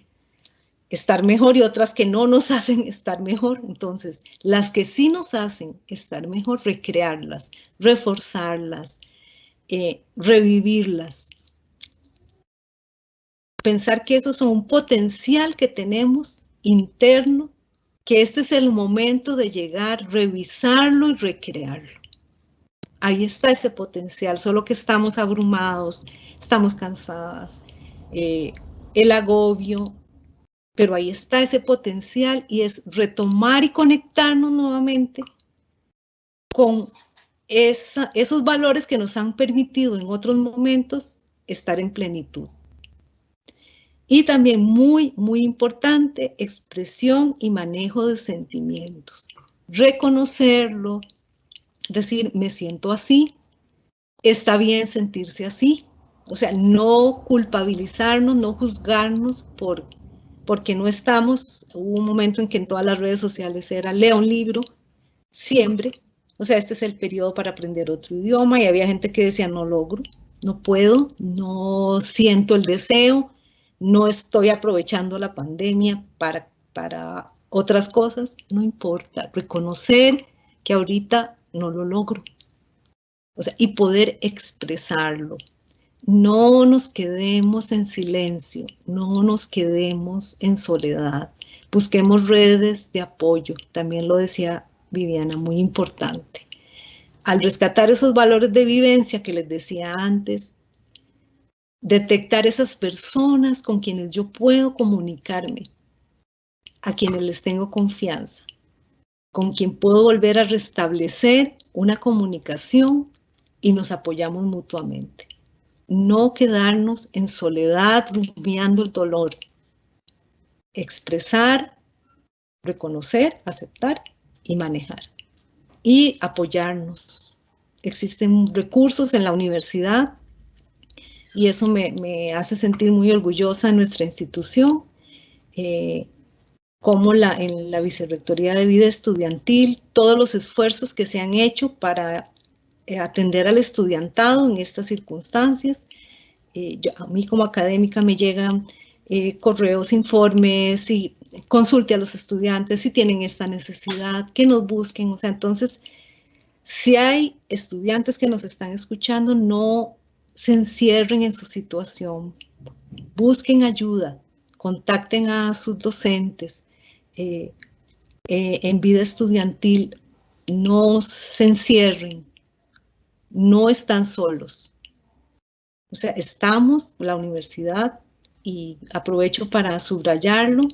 estar mejor y otras que no nos hacen estar mejor. Entonces, las que sí nos hacen estar mejor, recrearlas, reforzarlas, revivirlas. Pensar que eso es un potencial que tenemos interno, que este es el momento de llegar, revisarlo y recrearlo. Ahí está ese potencial, solo que estamos abrumados, estamos cansadas, el agobio, pero ahí está ese potencial y es retomar y conectarnos nuevamente con esos valores que nos han permitido en otros momentos estar en plenitud. Y también muy, muy importante, expresión y manejo de sentimientos. Reconocerlo, decir, me siento así, está bien sentirse así. O sea, no culpabilizarnos, no juzgarnos porque no estamos. Hubo un momento en que en todas las redes sociales era lea un libro, siempre. O sea, este es el periodo para aprender otro idioma y había gente que decía no logro, no puedo, no siento el deseo, no estoy aprovechando la pandemia para otras cosas. No importa, reconocer que ahorita no lo logro. O sea, y poder expresarlo. No nos quedemos en silencio, no nos quedemos en soledad. Busquemos redes de apoyo, también lo decía Viviana, muy importante. Al rescatar esos valores de vivencia que les decía antes, detectar esas personas con quienes yo puedo comunicarme, a quienes les tengo confianza, con quien puedo volver a restablecer una comunicación y nos apoyamos mutuamente. no quedarnos en soledad rumiando el dolor. Expresar, reconocer, aceptar y manejar. Y apoyarnos. Existen recursos en la universidad y eso me hace sentir muy orgullosa de nuestra institución. Como en la Vicerrectoría de Vida Estudiantil, todos los esfuerzos que se han hecho para atender al estudiantado en estas circunstancias. A mí como académica me llegan correos, informes, y consulte a los estudiantes si tienen esta necesidad, que nos busquen. O sea, entonces, si hay estudiantes que nos están escuchando, no se encierren en su situación, busquen ayuda, contacten a sus docentes. En vida estudiantil, no se encierren, no están solos. O sea, estamos, la universidad, y aprovecho para subrayarlo,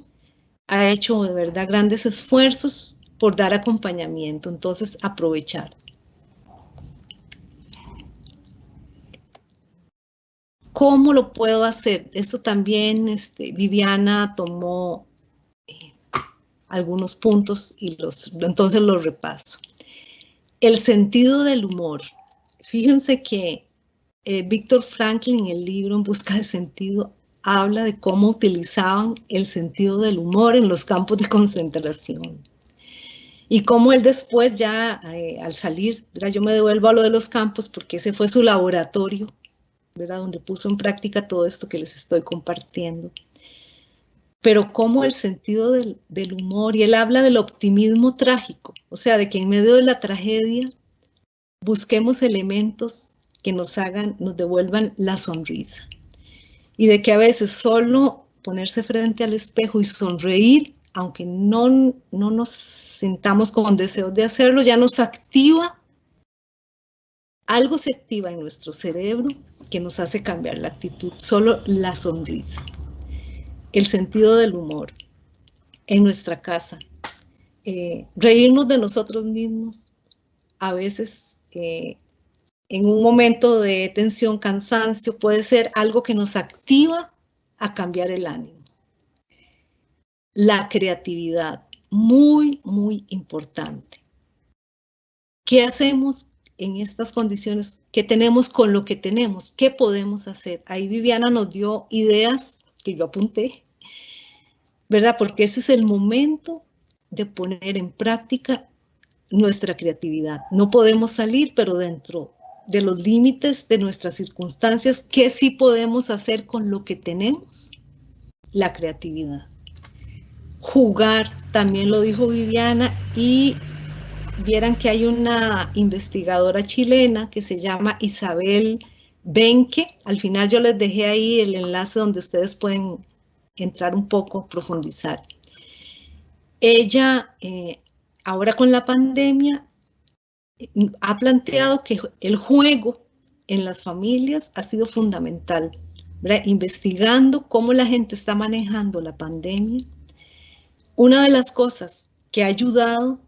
ha hecho de verdad grandes esfuerzos por dar acompañamiento, entonces aprovechar. ¿Cómo lo puedo hacer? Eso también Viviana tomó algunos puntos y entonces los repaso. El sentido del humor. Fíjense que Víctor Franklin, en el libro En busca de sentido, habla de cómo utilizaban el sentido del humor en los campos de concentración. Y cómo él después ya, al salir, ¿verdad? Yo me devuelvo a lo de los campos porque ese fue su laboratorio, ¿verdad? Donde puso en práctica todo esto que les estoy compartiendo. Pero cómo el sentido del humor, y él habla del optimismo trágico, o sea, de que en medio de la tragedia busquemos elementos que nos devuelvan la sonrisa. Y de que a veces solo ponerse frente al espejo y sonreír, aunque no nos sintamos con deseos de hacerlo, ya nos activa, algo se activa en nuestro cerebro que nos hace cambiar la actitud, solo la sonrisa. El sentido del humor en nuestra casa. Reírnos de nosotros mismos, a veces en un momento de tensión, cansancio, puede ser algo que nos activa a cambiar el ánimo. La creatividad, muy, muy importante. ¿Qué hacemos en estas condiciones? ¿Qué tenemos con lo que tenemos? ¿Qué podemos hacer? Ahí Viviana nos dio ideas que yo apunté, ¿verdad? Porque ese es el momento de poner en práctica nuestra creatividad. No podemos salir, pero dentro de los límites de nuestras circunstancias, ¿qué sí podemos hacer con lo que tenemos? La creatividad. Jugar, también lo dijo Viviana, y vieran que hay una investigadora chilena que se llama Isabel Benque. Al final yo les dejé ahí el enlace donde ustedes pueden entrar un poco, profundizar. Ella, ahora con la pandemia, ha planteado que el juego en las familias ha sido fundamental, ¿verdad? Investigando cómo la gente está manejando la pandemia. Una de las cosas que ha ayudado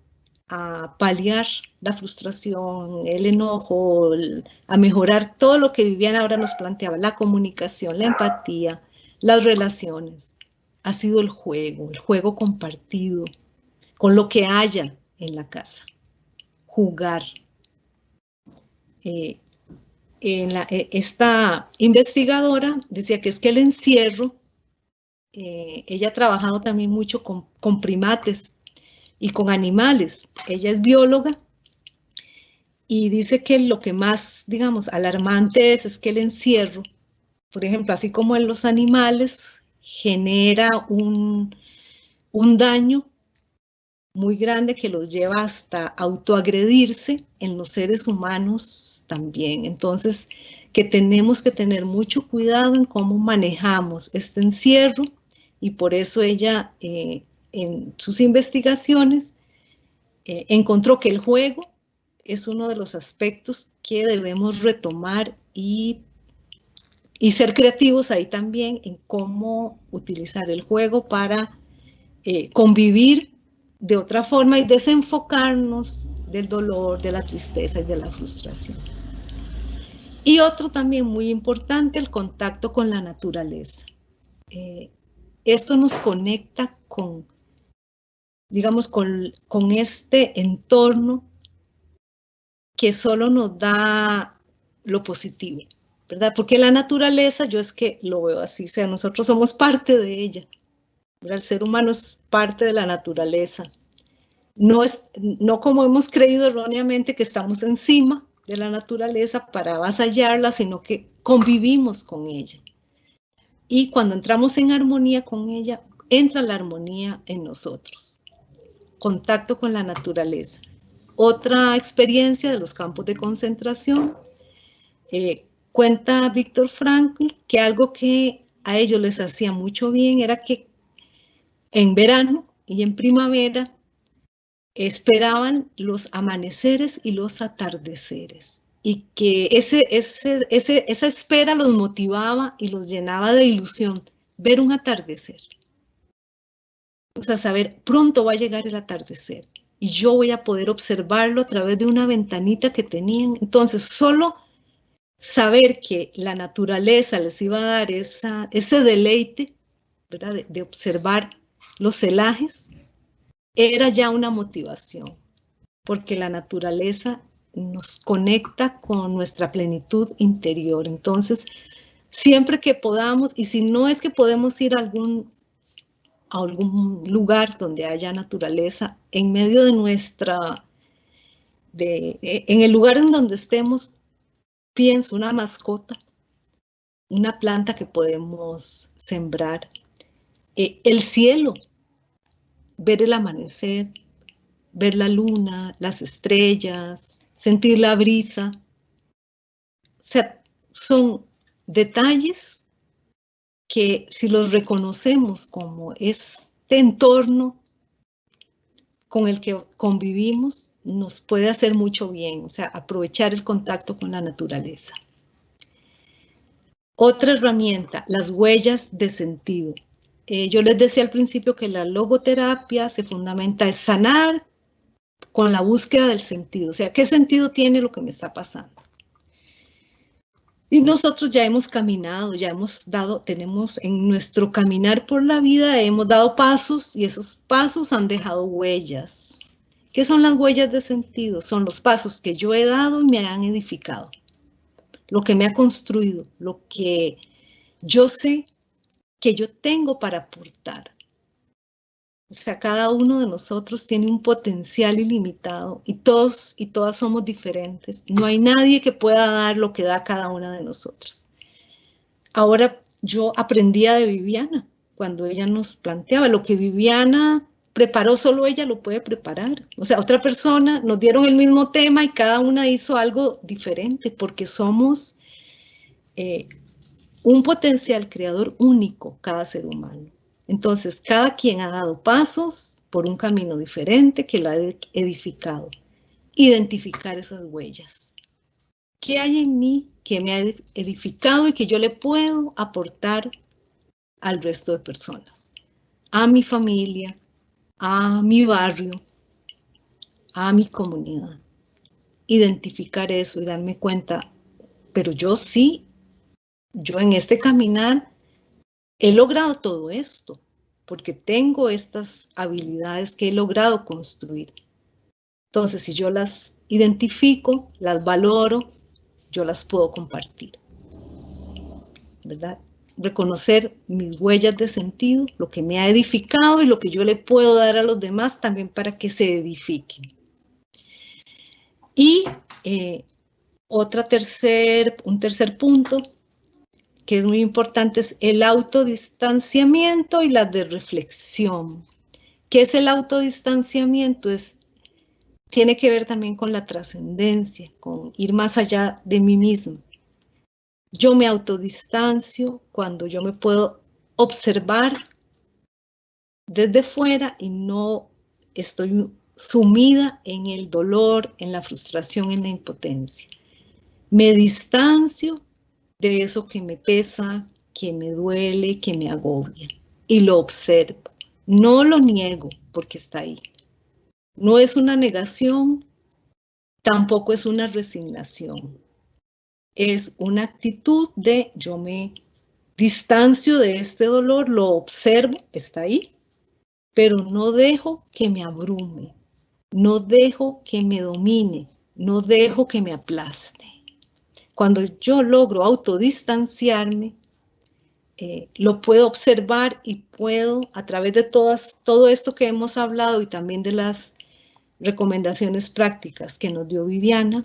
a paliar la frustración, el enojo, a mejorar todo lo que Viviana ahora nos planteaba, la comunicación, la empatía, las relaciones, ha sido el juego compartido, con lo que haya en la casa. Jugar. Esta investigadora decía que es que el encierro, ella ha trabajado también mucho con primates y con animales. Ella es bióloga y dice que lo que más, digamos, alarmante es que el encierro, por ejemplo, así como en los animales, genera un daño muy grande que los lleva hasta autoagredirse. En los seres humanos también. Entonces, que tenemos que tener mucho cuidado en cómo manejamos este encierro, y por eso ella en sus investigaciones encontró que el juego es uno de los aspectos que debemos retomar y ser creativos ahí también en cómo utilizar el juego para convivir de otra forma y desenfocarnos del dolor, de la tristeza y de la frustración. Y otro también muy importante, el contacto con la naturaleza. Esto nos conecta con, digamos, con este entorno que solo nos da lo positivo, ¿verdad? Porque la naturaleza, yo es que lo veo así, o sea, nosotros somos parte de ella, ¿verdad? El ser humano es parte de la naturaleza. No como hemos creído erróneamente que estamos encima de la naturaleza para avasallarla, sino que convivimos con ella. Y cuando entramos en armonía con ella, entra la armonía en nosotros. Contacto con la naturaleza. Otra experiencia de los campos de concentración, cuenta Víctor Frankl que algo que a ellos les hacía mucho bien era que en verano y en primavera esperaban los amaneceres y los atardeceres, y que esa espera los motivaba y los llenaba de ilusión, ver un atardecer. O sea, saber, pronto va a llegar el atardecer, y yo voy a poder observarlo a través de una ventanita que tenían. Entonces, solo saber que la naturaleza les iba a dar ese deleite, ¿verdad? De observar los celajes, era ya una motivación, porque la naturaleza nos conecta con nuestra plenitud interior. Entonces, siempre que podamos, y si no es que podemos ir a algún lugar donde haya naturaleza, en medio de en el lugar en donde estemos, pienso una mascota, una planta que podemos sembrar, el cielo, ver el amanecer, ver la luna, las estrellas, sentir la brisa. O sea, son detalles que si los reconocemos como este entorno con el que convivimos, nos puede hacer mucho bien, o sea, aprovechar el contacto con la naturaleza. Otra herramienta, las huellas de sentido. Yo les decía al principio que la logoterapia se fundamenta en sanar con la búsqueda del sentido, o sea, ¿qué sentido tiene lo que me está pasando? Y nosotros ya hemos caminado, tenemos en nuestro caminar por la vida, hemos dado pasos y esos pasos han dejado huellas. ¿Qué son las huellas de sentido? Son los pasos que yo he dado y me han edificado, lo que me ha construido, lo que yo sé que yo tengo para aportar. O sea, cada uno de nosotros tiene un potencial ilimitado y todos y todas somos diferentes. No hay nadie que pueda dar lo que da cada una de nosotros. Ahora yo aprendía de Viviana, cuando ella nos planteaba lo que Viviana preparó, solo ella lo puede preparar. O sea, otra persona, nos dieron el mismo tema y cada una hizo algo diferente, porque somos un potencial creador único, cada ser humano. Entonces, cada quien ha dado pasos por un camino diferente que la ha edificado. Identificar esas huellas. ¿Qué hay en mí que me ha edificado y que yo le puedo aportar al resto de personas? A mi familia, a mi barrio, a mi comunidad. Identificar eso y darme cuenta, pero yo en este caminar he logrado todo esto, porque tengo estas habilidades que he logrado construir. Entonces, si yo las identifico, las valoro, yo las puedo compartir, ¿verdad? Reconocer mis huellas de sentido, lo que me ha edificado y lo que yo le puedo dar a los demás también para que se edifiquen. Y un tercer punto que es muy importante, es el autodistanciamiento y la de reflexión. ¿Qué es el autodistanciamiento? Tiene que ver también con la trascendencia, con ir más allá de mí mismo. Yo me autodistancio cuando yo me puedo observar desde fuera y no estoy sumida en el dolor, en la frustración, en la impotencia. Me distancio de eso que me pesa, que me duele, que me agobia, y lo observo. No lo niego porque está ahí. No es una negación, tampoco es una resignación. es una actitud de yo me distancio de este dolor, lo observo, está ahí, pero no dejo que me abrume, no dejo que me domine, no dejo que me aplaste. Cuando yo logro autodistanciarme, lo puedo observar y puedo, a través de todo esto que hemos hablado y también de las recomendaciones prácticas que nos dio Viviana,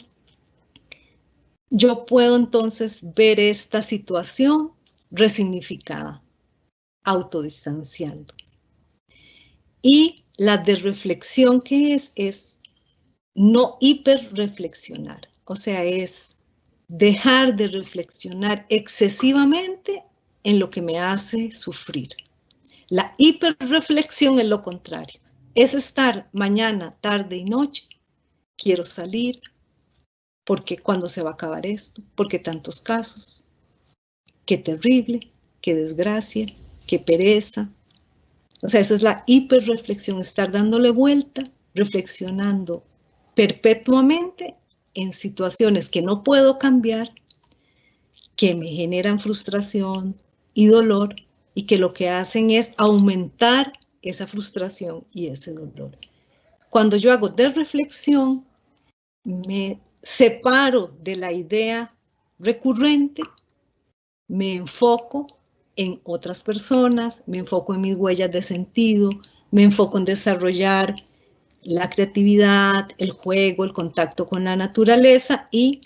yo puedo entonces ver esta situación resignificada, autodistanciando. Y la de reflexión que es no hiperreflexionar, o sea, es dejar de reflexionar excesivamente en lo que me hace sufrir. La hiperreflexión es lo contrario, es estar mañana, tarde y noche, quiero salir, porque cuándo se va a acabar esto, porque tantos casos, qué terrible, qué desgracia, qué pereza. O sea, eso es la hiperreflexión, estar dándole vuelta, reflexionando perpetuamente en situaciones que no puedo cambiar, que me generan frustración y dolor y que lo que hacen es aumentar esa frustración y ese dolor. Cuando yo hago de reflexión, me separo de la idea recurrente, me enfoco en otras personas, me enfoco en mis huellas de sentido, me enfoco en desarrollar la creatividad, el juego, el contacto con la naturaleza y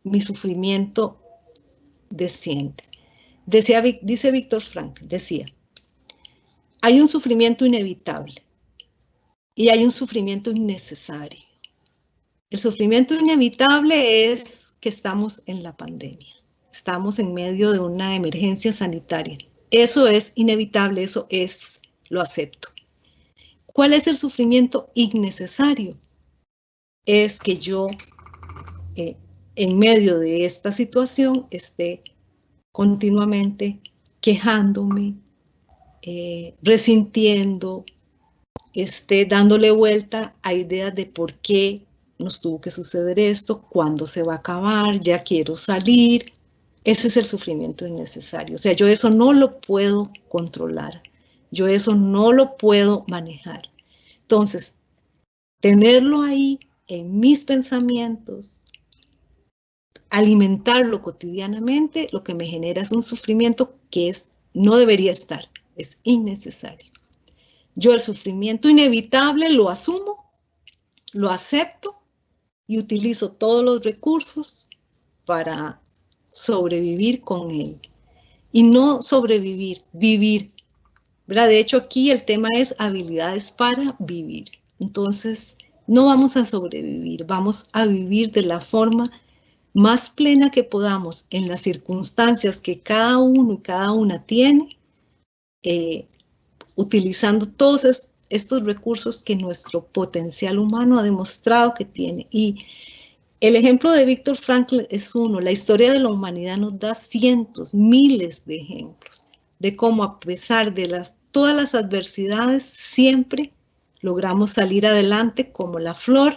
mi sufrimiento desciende. Dice Víctor Frankl, decía, hay un sufrimiento inevitable y hay un sufrimiento innecesario. El sufrimiento inevitable es que estamos en la pandemia, estamos en medio de una emergencia sanitaria. Eso es inevitable, eso es, lo acepto. ¿Cuál es el sufrimiento innecesario? Es que yo, en medio de esta situación, esté continuamente quejándome, resintiendo, dándole vuelta a ideas de por qué nos tuvo que suceder esto, cuándo se va a acabar, ya quiero salir. Ese es el sufrimiento innecesario. O sea, yo eso no lo puedo controlar. Yo eso no lo puedo manejar. Entonces, tenerlo ahí en mis pensamientos, alimentarlo cotidianamente, lo que me genera es un sufrimiento que no debería estar, es innecesario. Yo el sufrimiento inevitable lo asumo, lo acepto y utilizo todos los recursos para sobrevivir con él. Y no sobrevivir, vivir. ¿Verdad? De hecho, aquí el tema es habilidades para vivir. Entonces, no vamos a sobrevivir, vamos a vivir de la forma más plena que podamos en las circunstancias que cada uno y cada una tiene, utilizando todos estos recursos que nuestro potencial humano ha demostrado que tiene. Y el ejemplo de Víctor Frankl es uno. La historia de la humanidad nos da cientos, miles de ejemplos de cómo a pesar de todas las adversidades siempre logramos salir adelante como la flor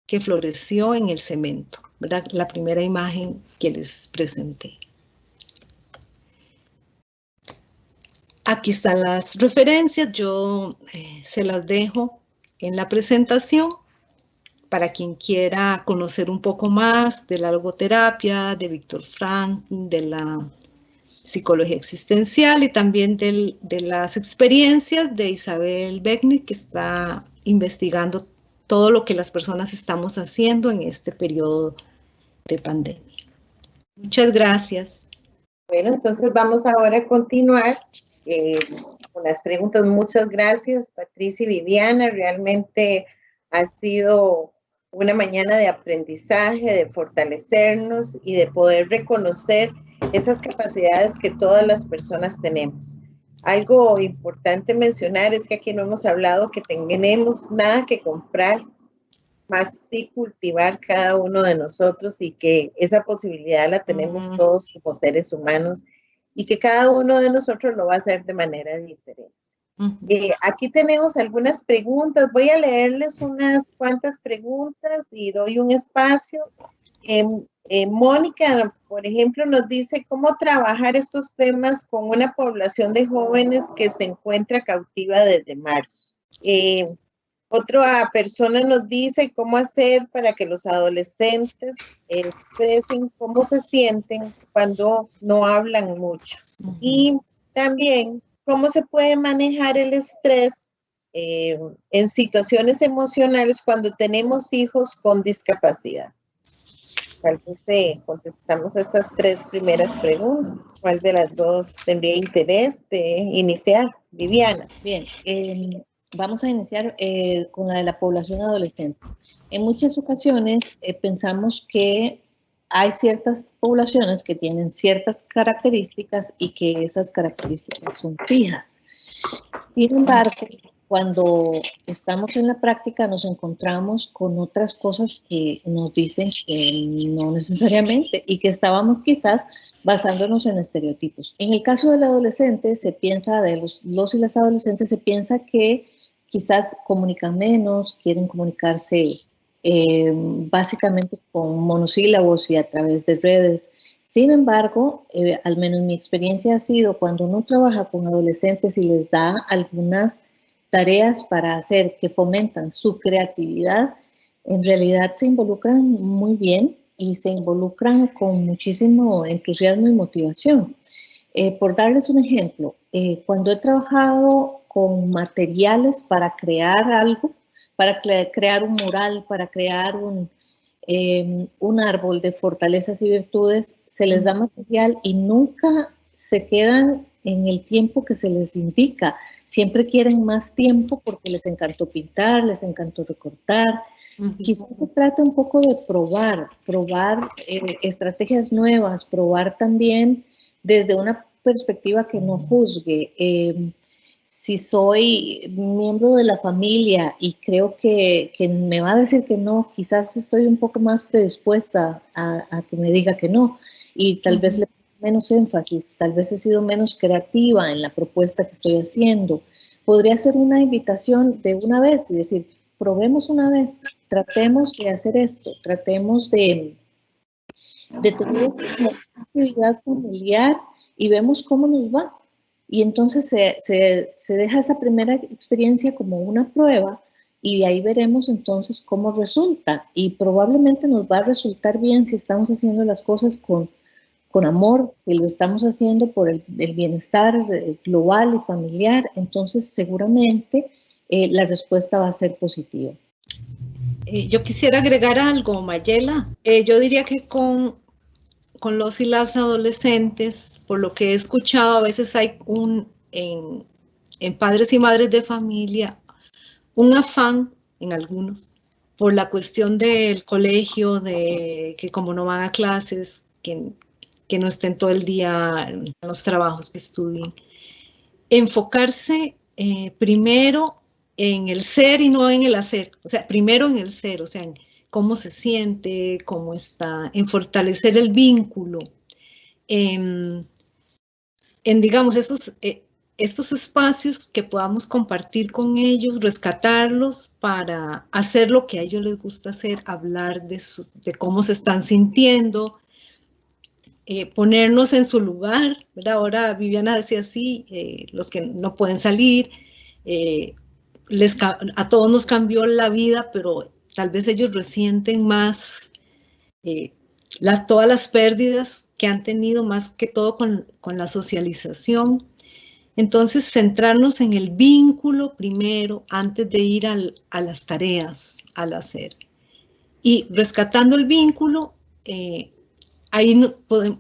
que floreció en el cemento, ¿verdad? La primera imagen que les presenté. Aquí están las referencias, yo se las dejo en la presentación para quien quiera conocer un poco más de la logoterapia, de Víctor Frankl, de la psicología existencial y también de las experiencias de Isabel Beckner, que está investigando todo lo que las personas estamos haciendo en este periodo de pandemia. Muchas gracias. Bueno, entonces vamos ahora a continuar con las preguntas. Muchas gracias, Patricia y Viviana. Realmente ha sido una mañana de aprendizaje, de fortalecernos y de poder reconocer esas capacidades que todas las personas tenemos. Algo importante mencionar es que aquí no hemos hablado que tenemos nada que comprar, más sí cultivar cada uno de nosotros y que esa posibilidad la tenemos todos como seres humanos y que cada uno de nosotros lo va a hacer de manera diferente. Aquí tenemos algunas preguntas. Voy a leerles unas cuantas preguntas y doy un espacio Mónica, por ejemplo, nos dice cómo trabajar estos temas con una población de jóvenes que se encuentra cautiva desde marzo. Otra persona nos dice cómo hacer para que los adolescentes expresen cómo se sienten cuando no hablan mucho. Y también cómo se puede manejar el estrés en situaciones emocionales cuando tenemos hijos con discapacidad. Tal vez contestamos estas 3 primeras preguntas. ¿Cuál de las dos tendría interés de iniciar? Viviana. Bien, vamos a iniciar con la de la población adolescente. En muchas ocasiones pensamos que hay ciertas poblaciones que tienen ciertas características y que esas características son fijas. Sin embargo, cuando estamos en la práctica nos encontramos con otras cosas que nos dicen que no necesariamente y que estábamos quizás basándonos en estereotipos. En el caso del adolescente se piensa, de los y las adolescentes se piensa que quizás comunican menos, quieren comunicarse básicamente con monosílabos y a través de redes. Sin embargo, al menos mi experiencia ha sido cuando uno trabaja con adolescentes y les da algunas tareas para hacer que fomentan su creatividad, en realidad se involucran muy bien y se involucran con muchísimo entusiasmo y motivación. Por darles un ejemplo, cuando he trabajado con materiales para crear algo, para crear un mural, para crear un árbol de fortalezas y virtudes, se les da material y nunca se quedan en el tiempo que se les indica. Siempre quieren más tiempo porque les encantó pintar, les encantó recortar. Quizás se trata un poco de probar estrategias nuevas, probar también desde una perspectiva que no juzgue. Si soy miembro de la familia y creo que me va a decir que no, quizás estoy un poco más predispuesta a que me diga que no y tal vez le pongo menos énfasis, tal vez he sido menos creativa en la propuesta que estoy haciendo. Podría ser una invitación de una vez y decir, probemos una vez, tratemos de hacer esto, tratemos de tener esta actividad familiar y vemos cómo nos va. Y entonces se deja esa primera experiencia como una prueba y de ahí veremos entonces cómo resulta. Y probablemente nos va a resultar bien si estamos haciendo las cosas con amor, que lo estamos haciendo por el bienestar global y familiar. Entonces seguramente la respuesta va a ser positiva. Yo quisiera agregar algo, Mayela. Yo diría que con los y las adolescentes, por lo que he escuchado, a veces hay en padres y madres de familia, un afán en algunos por la cuestión del colegio, de que como no van a clases, que no estén todo el día en los trabajos que estudien. Enfocarse primero en el ser y no en el hacer, o sea, primero en el ser, o sea, en cómo se siente, cómo está, en fortalecer el vínculo, en digamos, estos espacios que podamos compartir con ellos, rescatarlos para hacer lo que a ellos les gusta hacer, hablar de cómo se están sintiendo, ponernos en su lugar, ¿verdad? Ahora Viviana decía así, los que no pueden salir, a todos nos cambió la vida, pero tal vez ellos resienten más todas las pérdidas que han tenido, más que todo con la socialización. Entonces, centrarnos en el vínculo primero, antes de ir a las tareas, al hacer. Y rescatando el vínculo, ahí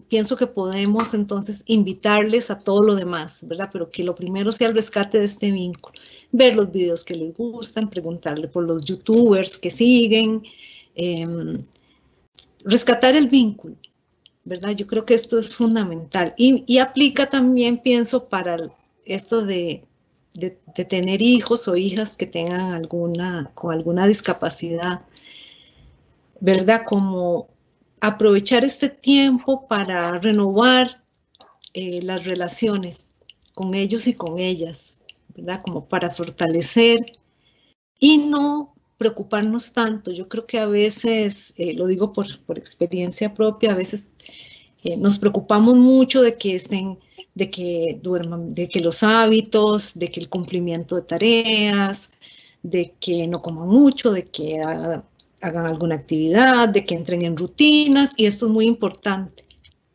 pienso que podemos entonces invitarles a todo lo demás, ¿verdad? Pero que lo primero sea el rescate de este vínculo. Ver los videos que les gustan, preguntarle por los youtubers que siguen, rescatar el vínculo, ¿verdad? Yo creo que esto es fundamental y aplica también, pienso, para esto de tener hijos o hijas que tengan con alguna discapacidad, ¿verdad? Como aprovechar este tiempo para renovar las relaciones con ellos y con ellas, ¿verdad? Como para fortalecer y no preocuparnos tanto. Yo creo que a veces, lo digo por experiencia propia, a veces nos preocupamos mucho de que estén, de que duerman, de que los hábitos, de que el cumplimiento de tareas, de que no coman mucho, de que hagan alguna actividad, de que entren en rutinas, y esto es muy importante,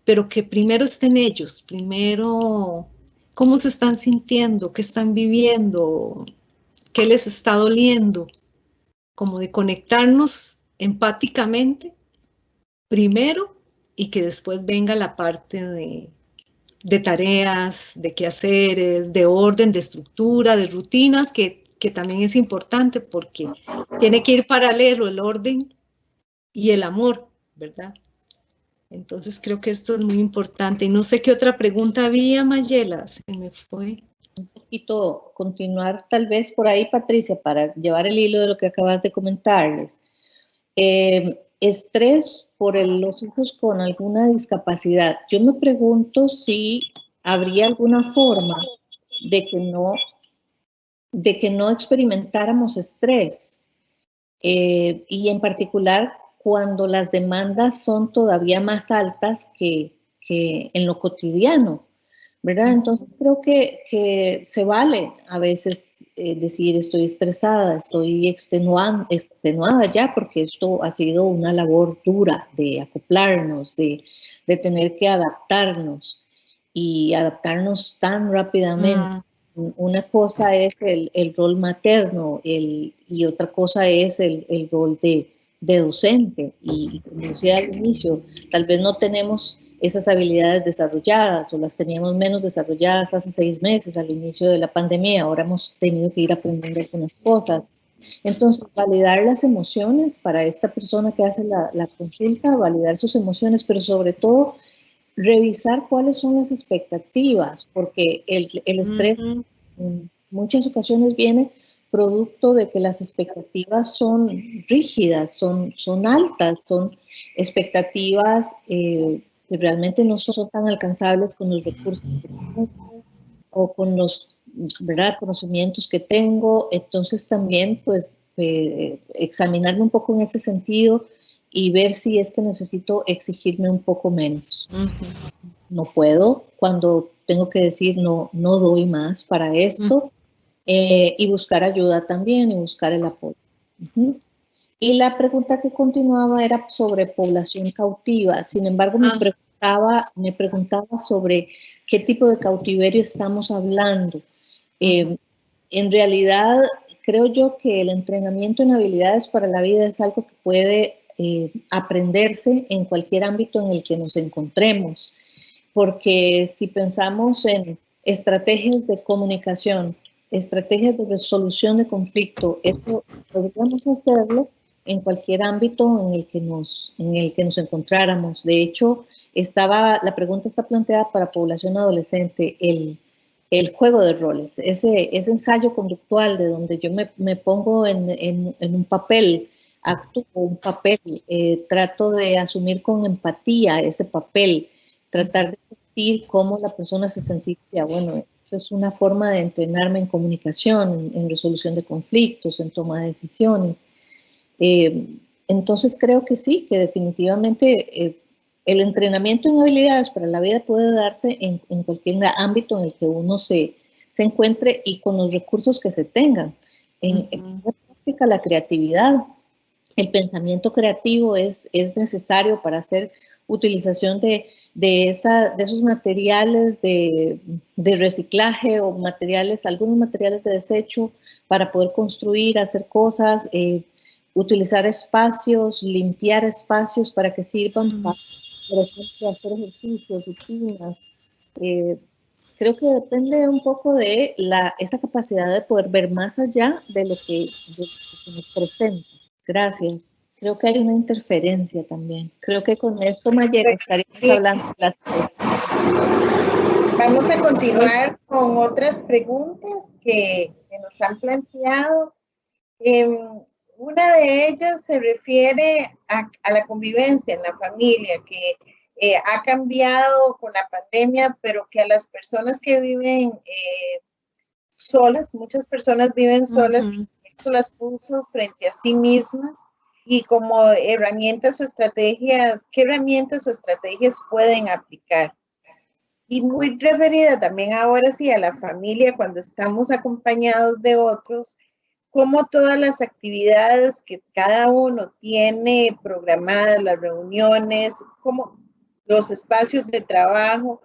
pero que primero estén ellos, primero cómo se están sintiendo, qué están viviendo, qué les está doliendo, como de conectarnos empáticamente primero y que después venga la parte de tareas, de quehaceres, de orden, de estructura, de rutinas, que también es importante porque tiene que ir paralelo el orden y el amor, ¿verdad? Entonces creo que esto es muy importante. Y no sé qué otra pregunta había, Mayela, se me fue. Un poquito continuar tal vez por ahí, Patricia, para llevar el hilo de lo que acabas de comentarles. Estrés por los hijos con alguna discapacidad. Yo me pregunto si habría alguna forma de que no experimentáramos estrés, y en particular cuando las demandas son todavía más altas que en lo cotidiano, ¿verdad? Entonces creo que se vale a veces decir estoy estresada, estoy extenuada ya, porque esto ha sido una labor dura de acoplarnos, de tener que adaptarnos y adaptarnos tan rápidamente. Una cosa es el rol materno y otra cosa es el rol de docente. Y como decía al inicio, tal vez no tenemos esas habilidades desarrolladas o las teníamos menos desarrolladas hace 6 meses al inicio de la pandemia. Ahora hemos tenido que ir aprendiendo algunas cosas. Entonces, validar las emociones para esta persona que hace la consulta, validar sus emociones, pero sobre todo revisar cuáles son las expectativas, porque el estrés en muchas ocasiones viene producto de que las expectativas son rígidas, son altas, son expectativas que realmente no son tan alcanzables con los recursos que tengo o con los, ¿verdad?, conocimientos que tengo. Entonces también pues examinarme un poco en ese sentido y ver si es que necesito exigirme un poco menos. No puedo, cuando tengo que decir no doy más para esto, y buscar ayuda también y buscar el apoyo. Y la pregunta que continuaba era sobre población cautiva. Sin embargo, me preguntaba sobre qué tipo de cautiverio estamos hablando. En realidad, creo yo que el entrenamiento en habilidades para la vida es algo que puede aprenderse en cualquier ámbito en el que nos encontremos, porque si pensamos en estrategias de comunicación, estrategias de resolución de conflicto, eso podríamos hacerlo en cualquier ámbito en el que nos encontráramos. De hecho, la pregunta está planteada para población adolescente, el juego de roles, ese ensayo conductual de donde yo me pongo en un papel, actúo un papel, trato de asumir con empatía ese papel, tratar de sentir cómo la persona se sentiría. Bueno, es una forma de entrenarme en comunicación, en resolución de conflictos, en toma de decisiones. Entonces creo que sí, que definitivamente el entrenamiento en habilidades para la vida puede darse en cualquier ámbito en el que uno se encuentre y con los recursos que se tengan. En la práctica, la creatividad, el pensamiento creativo es necesario para hacer utilización de esos materiales de reciclaje o algunos materiales de desecho para poder construir, hacer cosas, utilizar espacios, limpiar espacios para que sirvan para, por ejemplo, hacer ejercicios, rutinas. Creo que depende un poco de esa capacidad de poder ver más allá de lo que nos presenta. Gracias. Creo que hay una interferencia también. Creo que con esto, Mayela, estaríamos hablando de las cosas. Vamos a continuar con otras preguntas que nos han planteado. Una de ellas se refiere a la convivencia en la familia, que ha cambiado con la pandemia, pero que a las personas que viven solas, muchas personas viven solas, caso las puso frente a sí mismas y como herramientas o estrategias, ¿qué herramientas o estrategias pueden aplicar? Y muy referida también ahora sí a la familia cuando estamos acompañados de otros, como todas las actividades que cada uno tiene programadas, las reuniones, como los espacios de trabajo.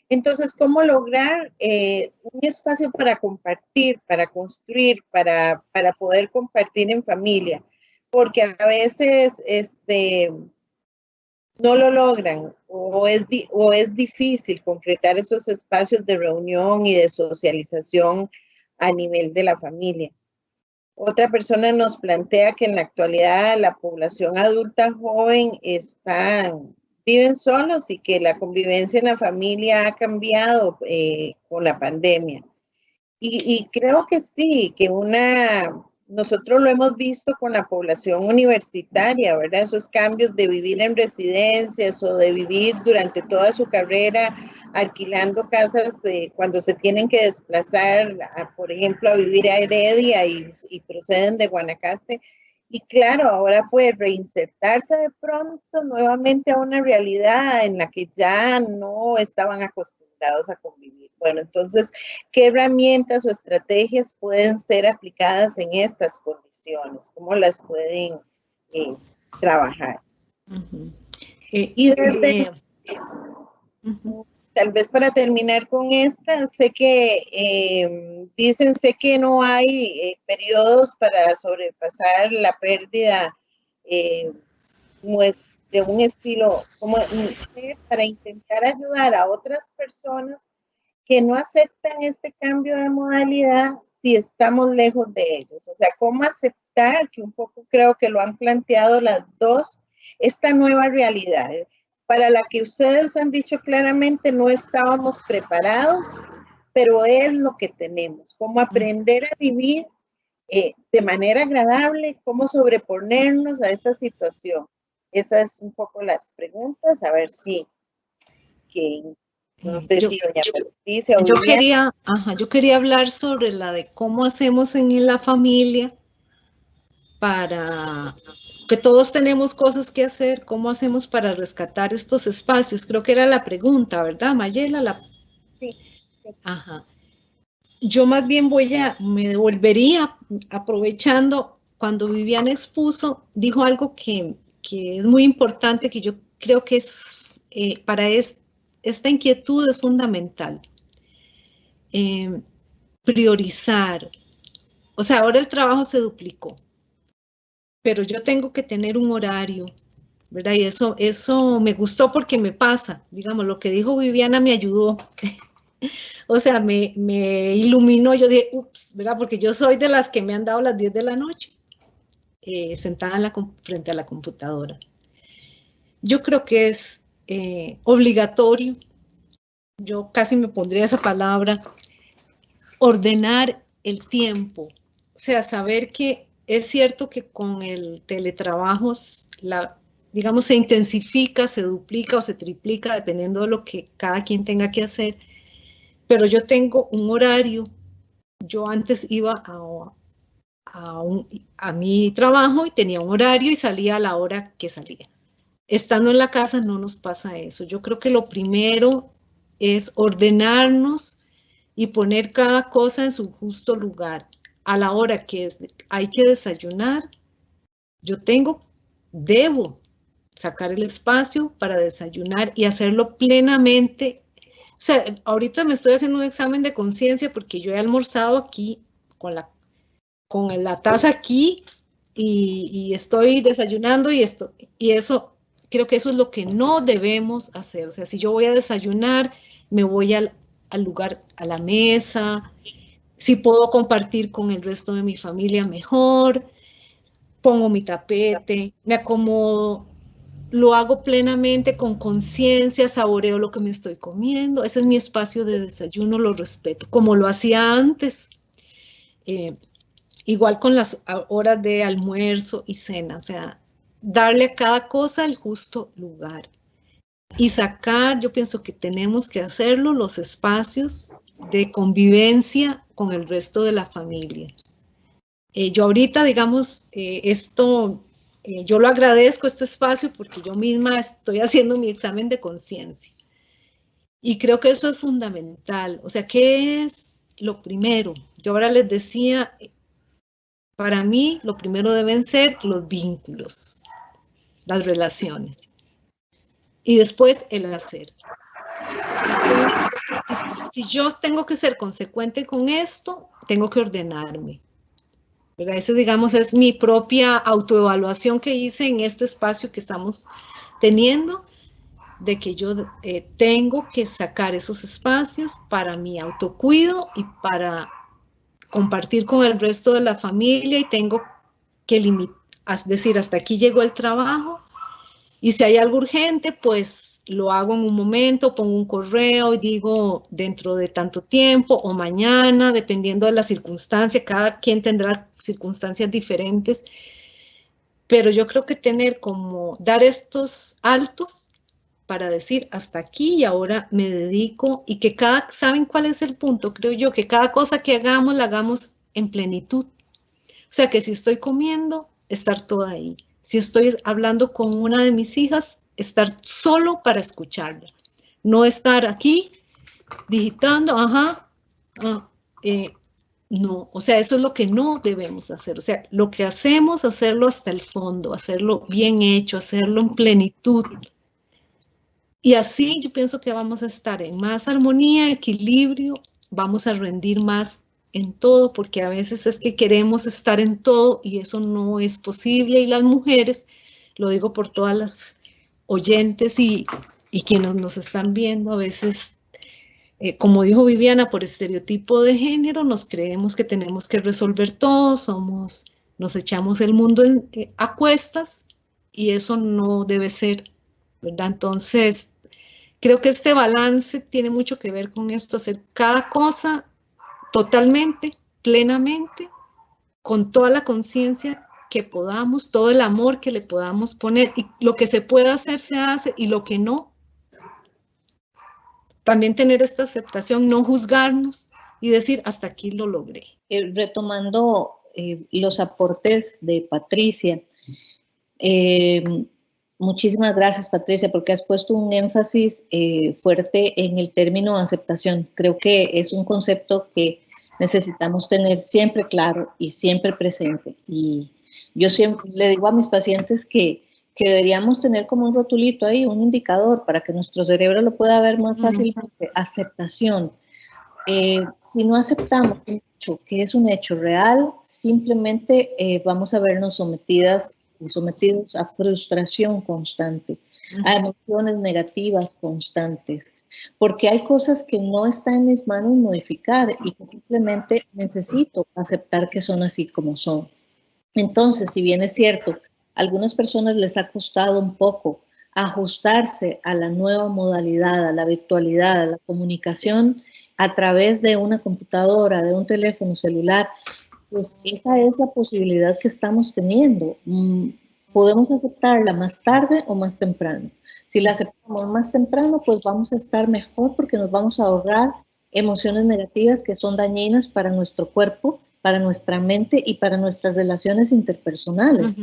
Entonces, ¿cómo lograr un espacio para compartir, para construir, para poder compartir en familia? Porque a veces no lo logran o es difícil concretar esos espacios de reunión y de socialización a nivel de la familia. Otra persona nos plantea que en la actualidad la población adulta joven viven solos y que la convivencia en la familia ha cambiado con la pandemia. Y creo que sí, nosotros lo hemos visto con la población universitaria, ¿verdad? Esos cambios de vivir en residencias o de vivir durante toda su carrera alquilando casas cuando se tienen que desplazar, por ejemplo, a vivir a Heredia y proceden de Guanacaste. Y claro, ahora fue reinsertarse de pronto nuevamente a una realidad en la que ya no estaban acostumbrados a convivir. Bueno, entonces, ¿qué herramientas o estrategias pueden ser aplicadas en estas condiciones? ¿Cómo las pueden trabajar? Y desde, tal vez para terminar con esta, sé que sé que no hay periodos para sobrepasar la pérdida de un estilo, como para intentar ayudar a otras personas que no aceptan este cambio de modalidad si estamos lejos de ellos. O sea, cómo aceptar, que un poco creo que lo han planteado las dos, esta nueva realidad, para la que ustedes han dicho claramente no estábamos preparados, pero es lo que tenemos, cómo aprender a vivir de manera agradable, cómo sobreponernos a esta situación. Esas son un poco las preguntas, a ver si no sé si doña Patricia o yo quería hablar sobre la de cómo hacemos en la familia para que todos tenemos cosas que hacer, cómo hacemos para rescatar estos espacios. Creo que era la pregunta, ¿verdad, Mayela? Sí. Ajá. Yo más bien me devolvería aprovechando cuando Viviana expuso, dijo algo que es muy importante, que yo creo que es para esta inquietud es fundamental. Priorizar. O sea, ahora el trabajo se duplicó, pero yo tengo que tener un horario, ¿verdad? Y eso me gustó porque me pasa, digamos, lo que dijo Viviana me ayudó. O sea, me iluminó, yo dije, ups, ¿verdad? Porque yo soy de las que me han dado las 10 de la noche, sentada frente a la computadora. Yo creo que es obligatorio, yo casi me pondría esa palabra, ordenar el tiempo. O sea, saber que es cierto que con el teletrabajo, digamos, se intensifica, se duplica o se triplica, dependiendo de lo que cada quien tenga que hacer, pero yo tengo un horario. Yo antes iba a mi trabajo y tenía un horario y salía a la hora que salía. Estando en la casa no nos pasa eso. Yo creo que lo primero es ordenarnos y poner cada cosa en su justo lugar. A la hora que hay que desayunar, debo sacar el espacio para desayunar y hacerlo plenamente. O sea, ahorita me estoy haciendo un examen de conciencia porque yo he almorzado aquí con la taza aquí y estoy desayunando y eso, creo que eso es lo que no debemos hacer. O sea, si yo voy a desayunar, me voy al lugar, a la mesa, si puedo compartir con el resto de mi familia mejor, pongo mi tapete, me acomodo, lo hago plenamente con conciencia, saboreo lo que me estoy comiendo. Ese es mi espacio de desayuno, lo respeto, como lo hacía antes. Igual con las horas de almuerzo y cena, o sea, darle a cada cosa el justo lugar. Y sacar, yo pienso que tenemos que hacerlo, los espacios de convivencia con el resto de la familia. Yo ahorita, digamos, yo lo agradezco este espacio porque yo misma estoy haciendo mi examen de conciencia. Y creo que eso es fundamental. O sea, ¿qué es lo primero? Yo ahora les decía, para mí lo primero deben ser los vínculos, las relaciones. Y después el hacer. Entonces, si yo tengo que ser consecuente con esto, tengo que ordenarme. ¿Verdad? Ese, digamos, es mi propia autoevaluación que hice en este espacio que estamos teniendo, de que yo tengo que sacar esos espacios para mi autocuido y para compartir con el resto de la familia, y tengo que decir, hasta aquí llegó el trabajo, y si hay algo urgente, pues lo hago en un momento, pongo un correo y digo dentro de tanto tiempo o mañana, dependiendo de la circunstancia. Cada quien tendrá circunstancias diferentes, pero yo creo que dar estos altos para decir hasta aquí y ahora me dedico, y que ¿saben cuál es el punto? Creo yo que cada cosa que hagamos la hagamos en plenitud. O sea, que si estoy comiendo, estar toda ahí. Si estoy hablando con una de mis hijas, estar solo para escucharla. No estar aquí digitando, no, o sea, eso es lo que no debemos hacer. O sea, lo que hacemos, hacerlo hasta el fondo, hacerlo bien hecho, hacerlo en plenitud. Y así yo pienso que vamos a estar en más armonía, equilibrio, vamos a rendir más en todo, porque a veces es que queremos estar en todo y eso no es posible. Y las mujeres, lo digo por todas las oyentes y quienes nos están viendo, a veces, como dijo Viviana, por estereotipo de género, nos creemos que tenemos que resolver todo, nos echamos el mundo a cuestas, y eso no debe ser, ¿verdad? Entonces, creo que este balance tiene mucho que ver con esto, hacer cada cosa totalmente, plenamente, con toda la conciencia que podamos, todo el amor que le podamos poner, y lo que se pueda hacer se hace, y lo que no, también tener esta aceptación, no juzgarnos y decir hasta aquí lo logré. Retomando los aportes de Patricia, muchísimas gracias, Patricia, porque has puesto un énfasis fuerte en el término aceptación. Creo que es un concepto que necesitamos tener siempre claro y siempre presente. Y yo siempre le digo a mis pacientes que deberíamos tener como un rotulito ahí, un indicador para que nuestro cerebro lo pueda ver más fácilmente. Aceptación. Si no aceptamos un hecho que es un hecho real, simplemente vamos a vernos sometidos a frustración constante, a emociones negativas constantes, porque hay cosas que no están en mis manos modificar y que simplemente necesito aceptar que son así como son. Entonces, si bien es cierto, a algunas personas les ha costado un poco ajustarse a la nueva modalidad, a la virtualidad, a la comunicación a través de una computadora, de un teléfono celular, pues esa es la posibilidad que estamos teniendo. Podemos aceptarla más tarde o más temprano. Si la aceptamos más temprano, pues vamos a estar mejor porque nos vamos a ahorrar emociones negativas que son dañinas para nuestro cuerpo, para nuestra mente y para nuestras relaciones interpersonales.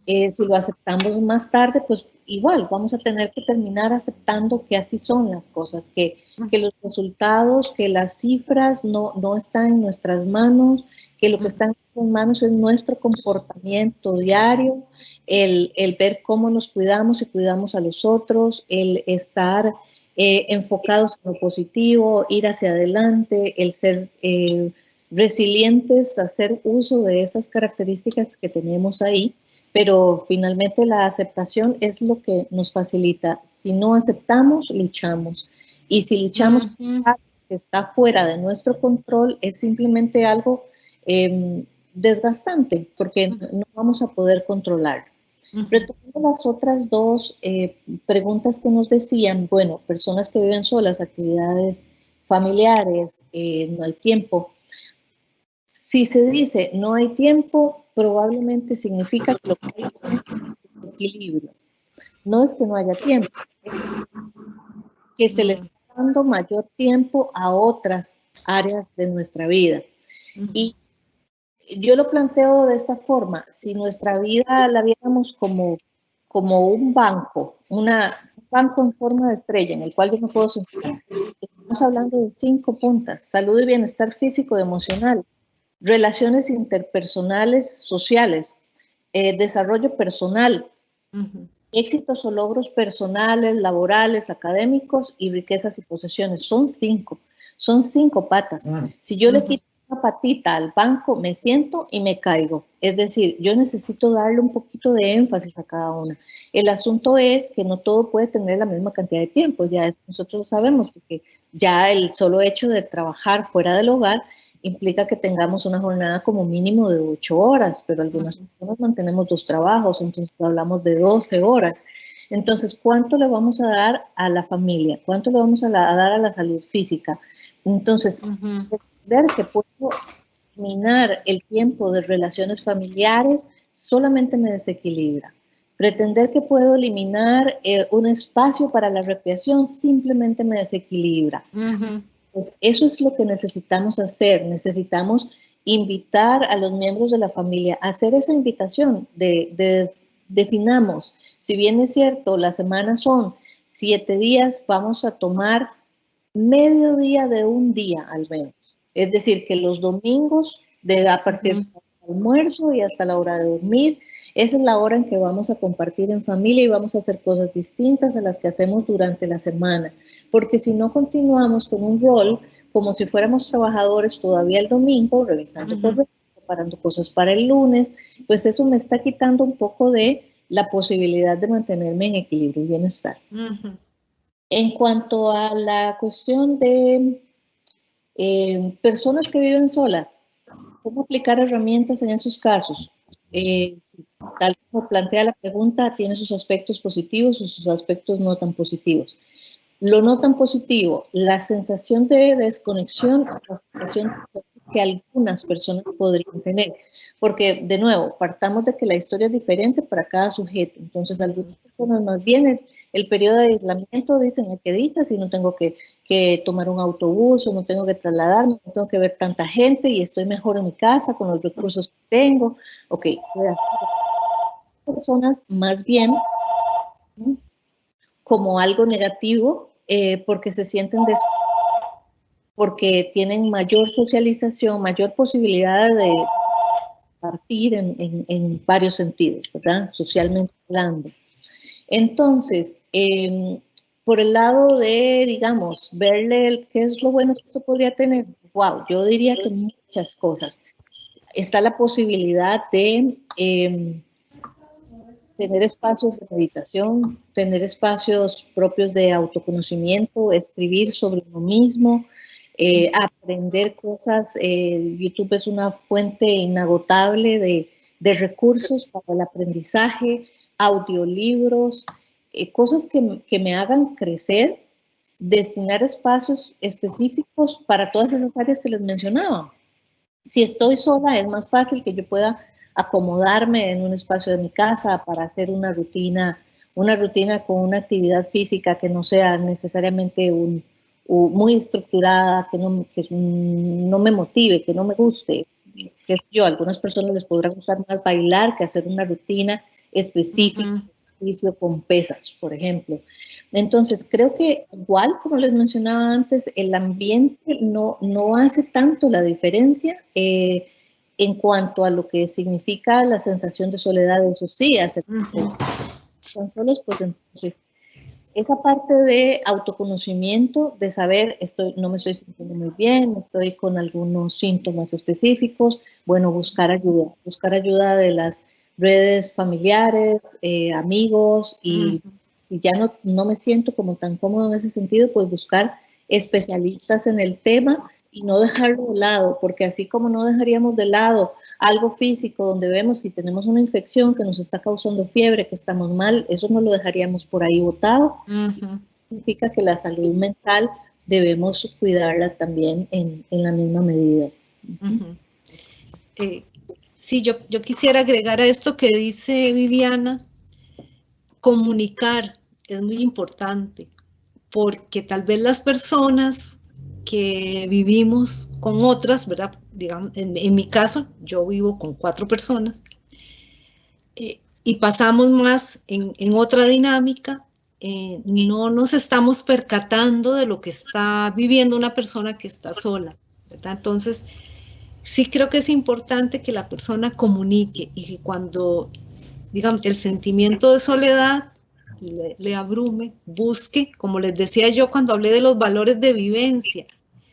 Si lo aceptamos más tarde, pues igual vamos a tener que terminar aceptando que así son las cosas, que los resultados, que las cifras no están en nuestras manos, que lo que está en nuestras manos es nuestro comportamiento diario, el ver cómo nos cuidamos y cuidamos a los otros, el estar enfocados en lo positivo, ir hacia adelante, el ser resilientes, hacer uso de esas características que tenemos ahí. Pero finalmente la aceptación es lo que nos facilita. Si no aceptamos, luchamos. Y si luchamos con algo que está fuera de nuestro control, es simplemente algo desgastante, porque no vamos a poder controlar. Retomando las otras dos preguntas que nos decían, bueno, personas que viven solas, actividades familiares, no hay tiempo. Si se dice no hay tiempo, probablemente significa que lo que hay es un equilibrio. No es que no haya tiempo, que se le está dando mayor tiempo a otras áreas de nuestra vida. Y yo lo planteo de esta forma: si nuestra vida la viéramos como un banco, un banco en forma de estrella en el cual yo me puedo sentar, estamos hablando de 5 puntas: salud y bienestar físico y emocional, relaciones interpersonales, sociales, desarrollo personal, éxitos o logros personales, laborales, académicos y riquezas y posesiones. Son 5 patas. Si yo le quito una patita al banco, me siento y me caigo. Es decir, yo necesito darle un poquito de énfasis a cada una. El asunto es que no todo puede tener la misma cantidad de tiempo. Ya nosotros lo sabemos, porque ya el solo hecho de trabajar fuera del hogar implica que tengamos una jornada como mínimo de 8 horas, pero algunas personas mantenemos 2 trabajos, entonces hablamos de 12 horas. Entonces, ¿cuánto le vamos a dar a la familia? ¿Cuánto le vamos a dar a la salud física? Entonces, ver que puedo eliminar el tiempo de relaciones familiares solamente me desequilibra. Pretender que puedo eliminar un espacio para la recreación simplemente me desequilibra. Pues eso es lo que necesitamos hacer. Necesitamos invitar a los miembros de la familia a hacer esa invitación definamos, si bien es cierto, las semanas son 7 días, vamos a tomar medio día de un día al menos. Es decir, que los domingos, a partir del almuerzo y hasta la hora de dormir, esa es la hora en que vamos a compartir en familia y vamos a hacer cosas distintas a las que hacemos durante la semana. Porque si no continuamos con un rol como si fuéramos trabajadores todavía el domingo, revisando cosas, preparando cosas para el lunes, pues eso me está quitando un poco de la posibilidad de mantenerme en equilibrio y bienestar. En cuanto a la cuestión de personas que viven solas, ¿cómo aplicar herramientas en esos casos? Tal como plantea la pregunta, tiene sus aspectos positivos y sus aspectos no tan positivos. Lo no tan positivo, la sensación de desconexión, la sensación que algunas personas podrían tener. Porque, de nuevo, partamos de que la historia es diferente para cada sujeto. Entonces, algunas personas más bien el periodo de aislamiento dicen que dicha, si no tengo que tomar un autobús o no tengo que trasladarme, no tengo que ver tanta gente y estoy mejor en mi casa con los recursos que tengo. Ok, personas más bien como algo negativo porque se sienten porque tienen mayor socialización, mayor posibilidad de partir en varios sentidos, ¿verdad? Socialmente hablando. Entonces, por el lado de, digamos, verle qué es lo bueno que esto podría tener, wow, yo diría que muchas cosas. Está la posibilidad de tener espacios de meditación, tener espacios propios de autoconocimiento, escribir sobre uno mismo, aprender cosas. YouTube es una fuente inagotable de recursos para el aprendizaje, audiolibros, cosas que me hagan crecer, destinar espacios específicos para todas esas áreas que les mencionaba. Si estoy sola, es más fácil que yo pueda acomodarme en un espacio de mi casa para hacer una rutina con una actividad física que no sea necesariamente muy estructurada, que no me motive, que no me guste. A algunas personas les podrá gustar más bailar que hacer una rutina específica, ejercicio con pesas, por ejemplo. Entonces, creo que igual, como les mencionaba antes, el ambiente no hace tanto la diferencia en cuanto a lo que significa la sensación de soledad. Eso sí, están solos, pues entonces, esa parte de autoconocimiento, de saber, no me estoy sintiendo muy bien, estoy con algunos síntomas específicos, bueno, buscar ayuda de las redes familiares, amigos, y si ya no me siento como tan cómodo en ese sentido, pues buscar especialistas en el tema y no dejarlo de lado, porque así como no dejaríamos de lado algo físico donde vemos que tenemos una infección que nos está causando fiebre, que estamos mal, eso no lo dejaríamos por ahí botado. Significa que la salud mental debemos cuidarla también en la misma medida. Sí, yo quisiera agregar a esto que dice Viviana, comunicar es muy importante, porque tal vez las personas que vivimos con otras, ¿verdad? Digamos, en mi caso, yo vivo con 4 personas y pasamos más en otra dinámica. No nos estamos percatando de lo que está viviendo una persona que está sola, ¿verdad? Entonces, sí creo que es importante que la persona comunique y que cuando, digamos, el sentimiento de soledad le abrume, busque, como les decía yo cuando hablé de los valores de vivencia,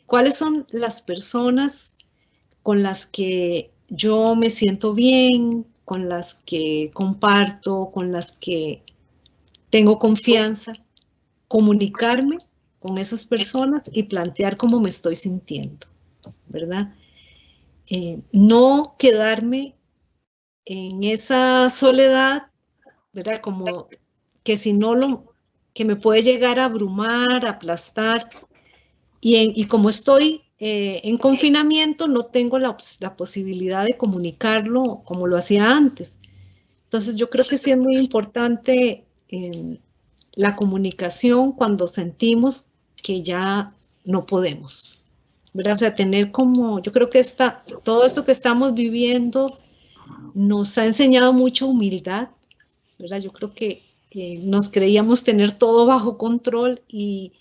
cuáles son las personas con las que yo me siento bien, con las que comparto, con las que tengo confianza, comunicarme con esas personas y plantear cómo me estoy sintiendo, ¿verdad? No quedarme en esa soledad, ¿verdad? Como que si no que me puede llegar a abrumar, a aplastar, y como estoy en confinamiento, no tengo la posibilidad de comunicarlo como lo hacía antes. Entonces yo creo que sí es muy importante la comunicación cuando sentimos que ya no podemos, ¿verdad? O sea, tener como, yo creo que todo esto que estamos viviendo nos ha enseñado mucha humildad, ¿verdad? Yo creo que nos creíamos tener todo bajo control y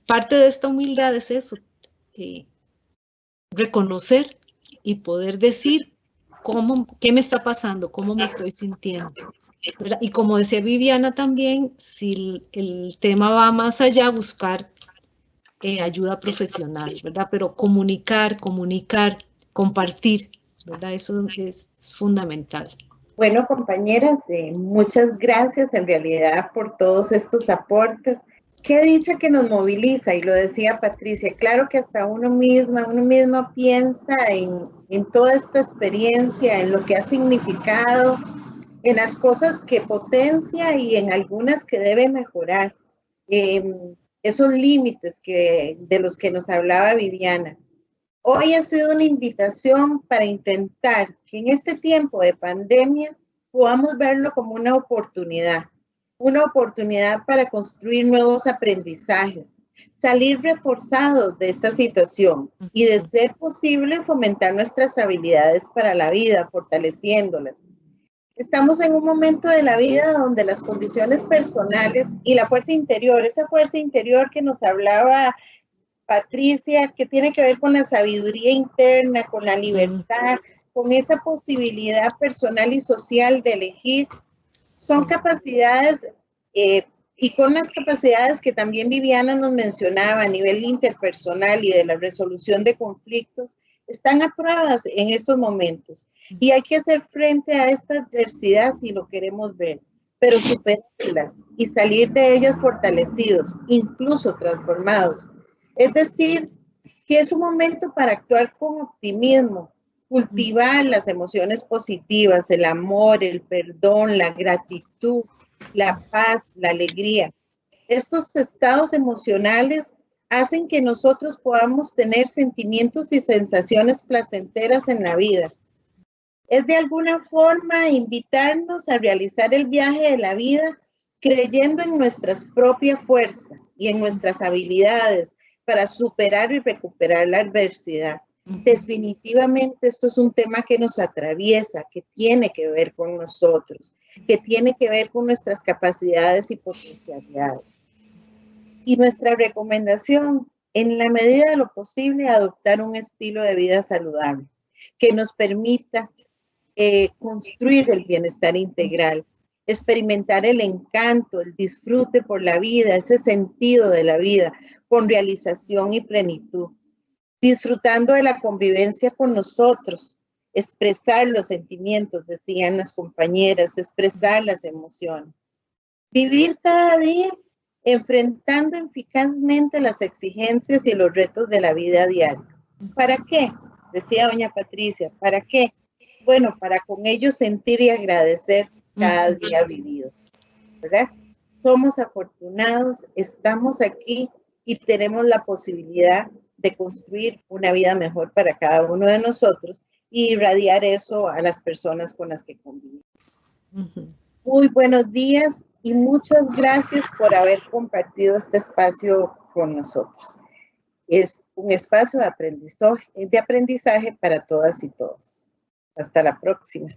parte de esta humildad es eso, reconocer y poder decir qué me está pasando, cómo me estoy sintiendo, ¿verdad? Y como decía Viviana también, si el tema va más allá, buscar ayuda profesional, ¿verdad? Pero comunicar, compartir, ¿verdad? Eso es fundamental. Bueno, compañeras, muchas gracias en realidad por todos estos aportes. Qué dicha que nos moviliza, y lo decía Patricia, claro que hasta uno mismo piensa en toda esta experiencia, en lo que ha significado, en las cosas que potencia y en algunas que debe mejorar. Esos límites de los que nos hablaba Viviana. Hoy ha sido una invitación para intentar que en este tiempo de pandemia podamos verlo como una oportunidad para construir nuevos aprendizajes, salir reforzados de esta situación y, de ser posible, fomentar nuestras habilidades para la vida, fortaleciéndolas. Estamos en un momento de la vida donde las condiciones personales y la fuerza interior, esa fuerza interior que nos hablaba Patricia, que tiene que ver con la sabiduría interna, con la libertad, con esa posibilidad personal y social de elegir, son capacidades y con las capacidades que también Viviana nos mencionaba a nivel interpersonal y de la resolución de conflictos, están a pruebas en estos momentos. Y hay que hacer frente a esta adversidad si lo queremos ver, pero superarlas y salir de ellas fortalecidos, incluso transformados. Es decir, que es un momento para actuar con optimismo, cultivar las emociones positivas, el amor, el perdón, la gratitud, la paz, la alegría. Estos estados emocionales hacen que nosotros podamos tener sentimientos y sensaciones placenteras en la vida. Es de alguna forma invitarnos a realizar el viaje de la vida creyendo en nuestras propias fuerzas y en nuestras habilidades para superar y recuperar la adversidad. Definitivamente esto es un tema que nos atraviesa, que tiene que ver con nosotros, que tiene que ver con nuestras capacidades y potencialidades. Y nuestra recomendación, en la medida de lo posible, adoptar un estilo de vida saludable que nos permita construir el bienestar integral, experimentar el encanto, el disfrute por la vida, ese sentido de la vida con realización y plenitud, disfrutando de la convivencia con nosotros, expresar los sentimientos, decían las compañeras, expresar las emociones, vivir cada día enfrentando eficazmente las exigencias y los retos de la vida diaria. ¿Para qué? Decía doña Patricia, ¿para qué? Bueno, para con ello sentir y agradecer cada día vivido, ¿verdad? Somos afortunados, estamos aquí y tenemos la posibilidad de construir una vida mejor para cada uno de nosotros y irradiar eso a las personas con las que convivimos. Muy buenos días y muchas gracias por haber compartido este espacio con nosotros. es un espacio de aprendizaje para todas y todos. Hasta la próxima.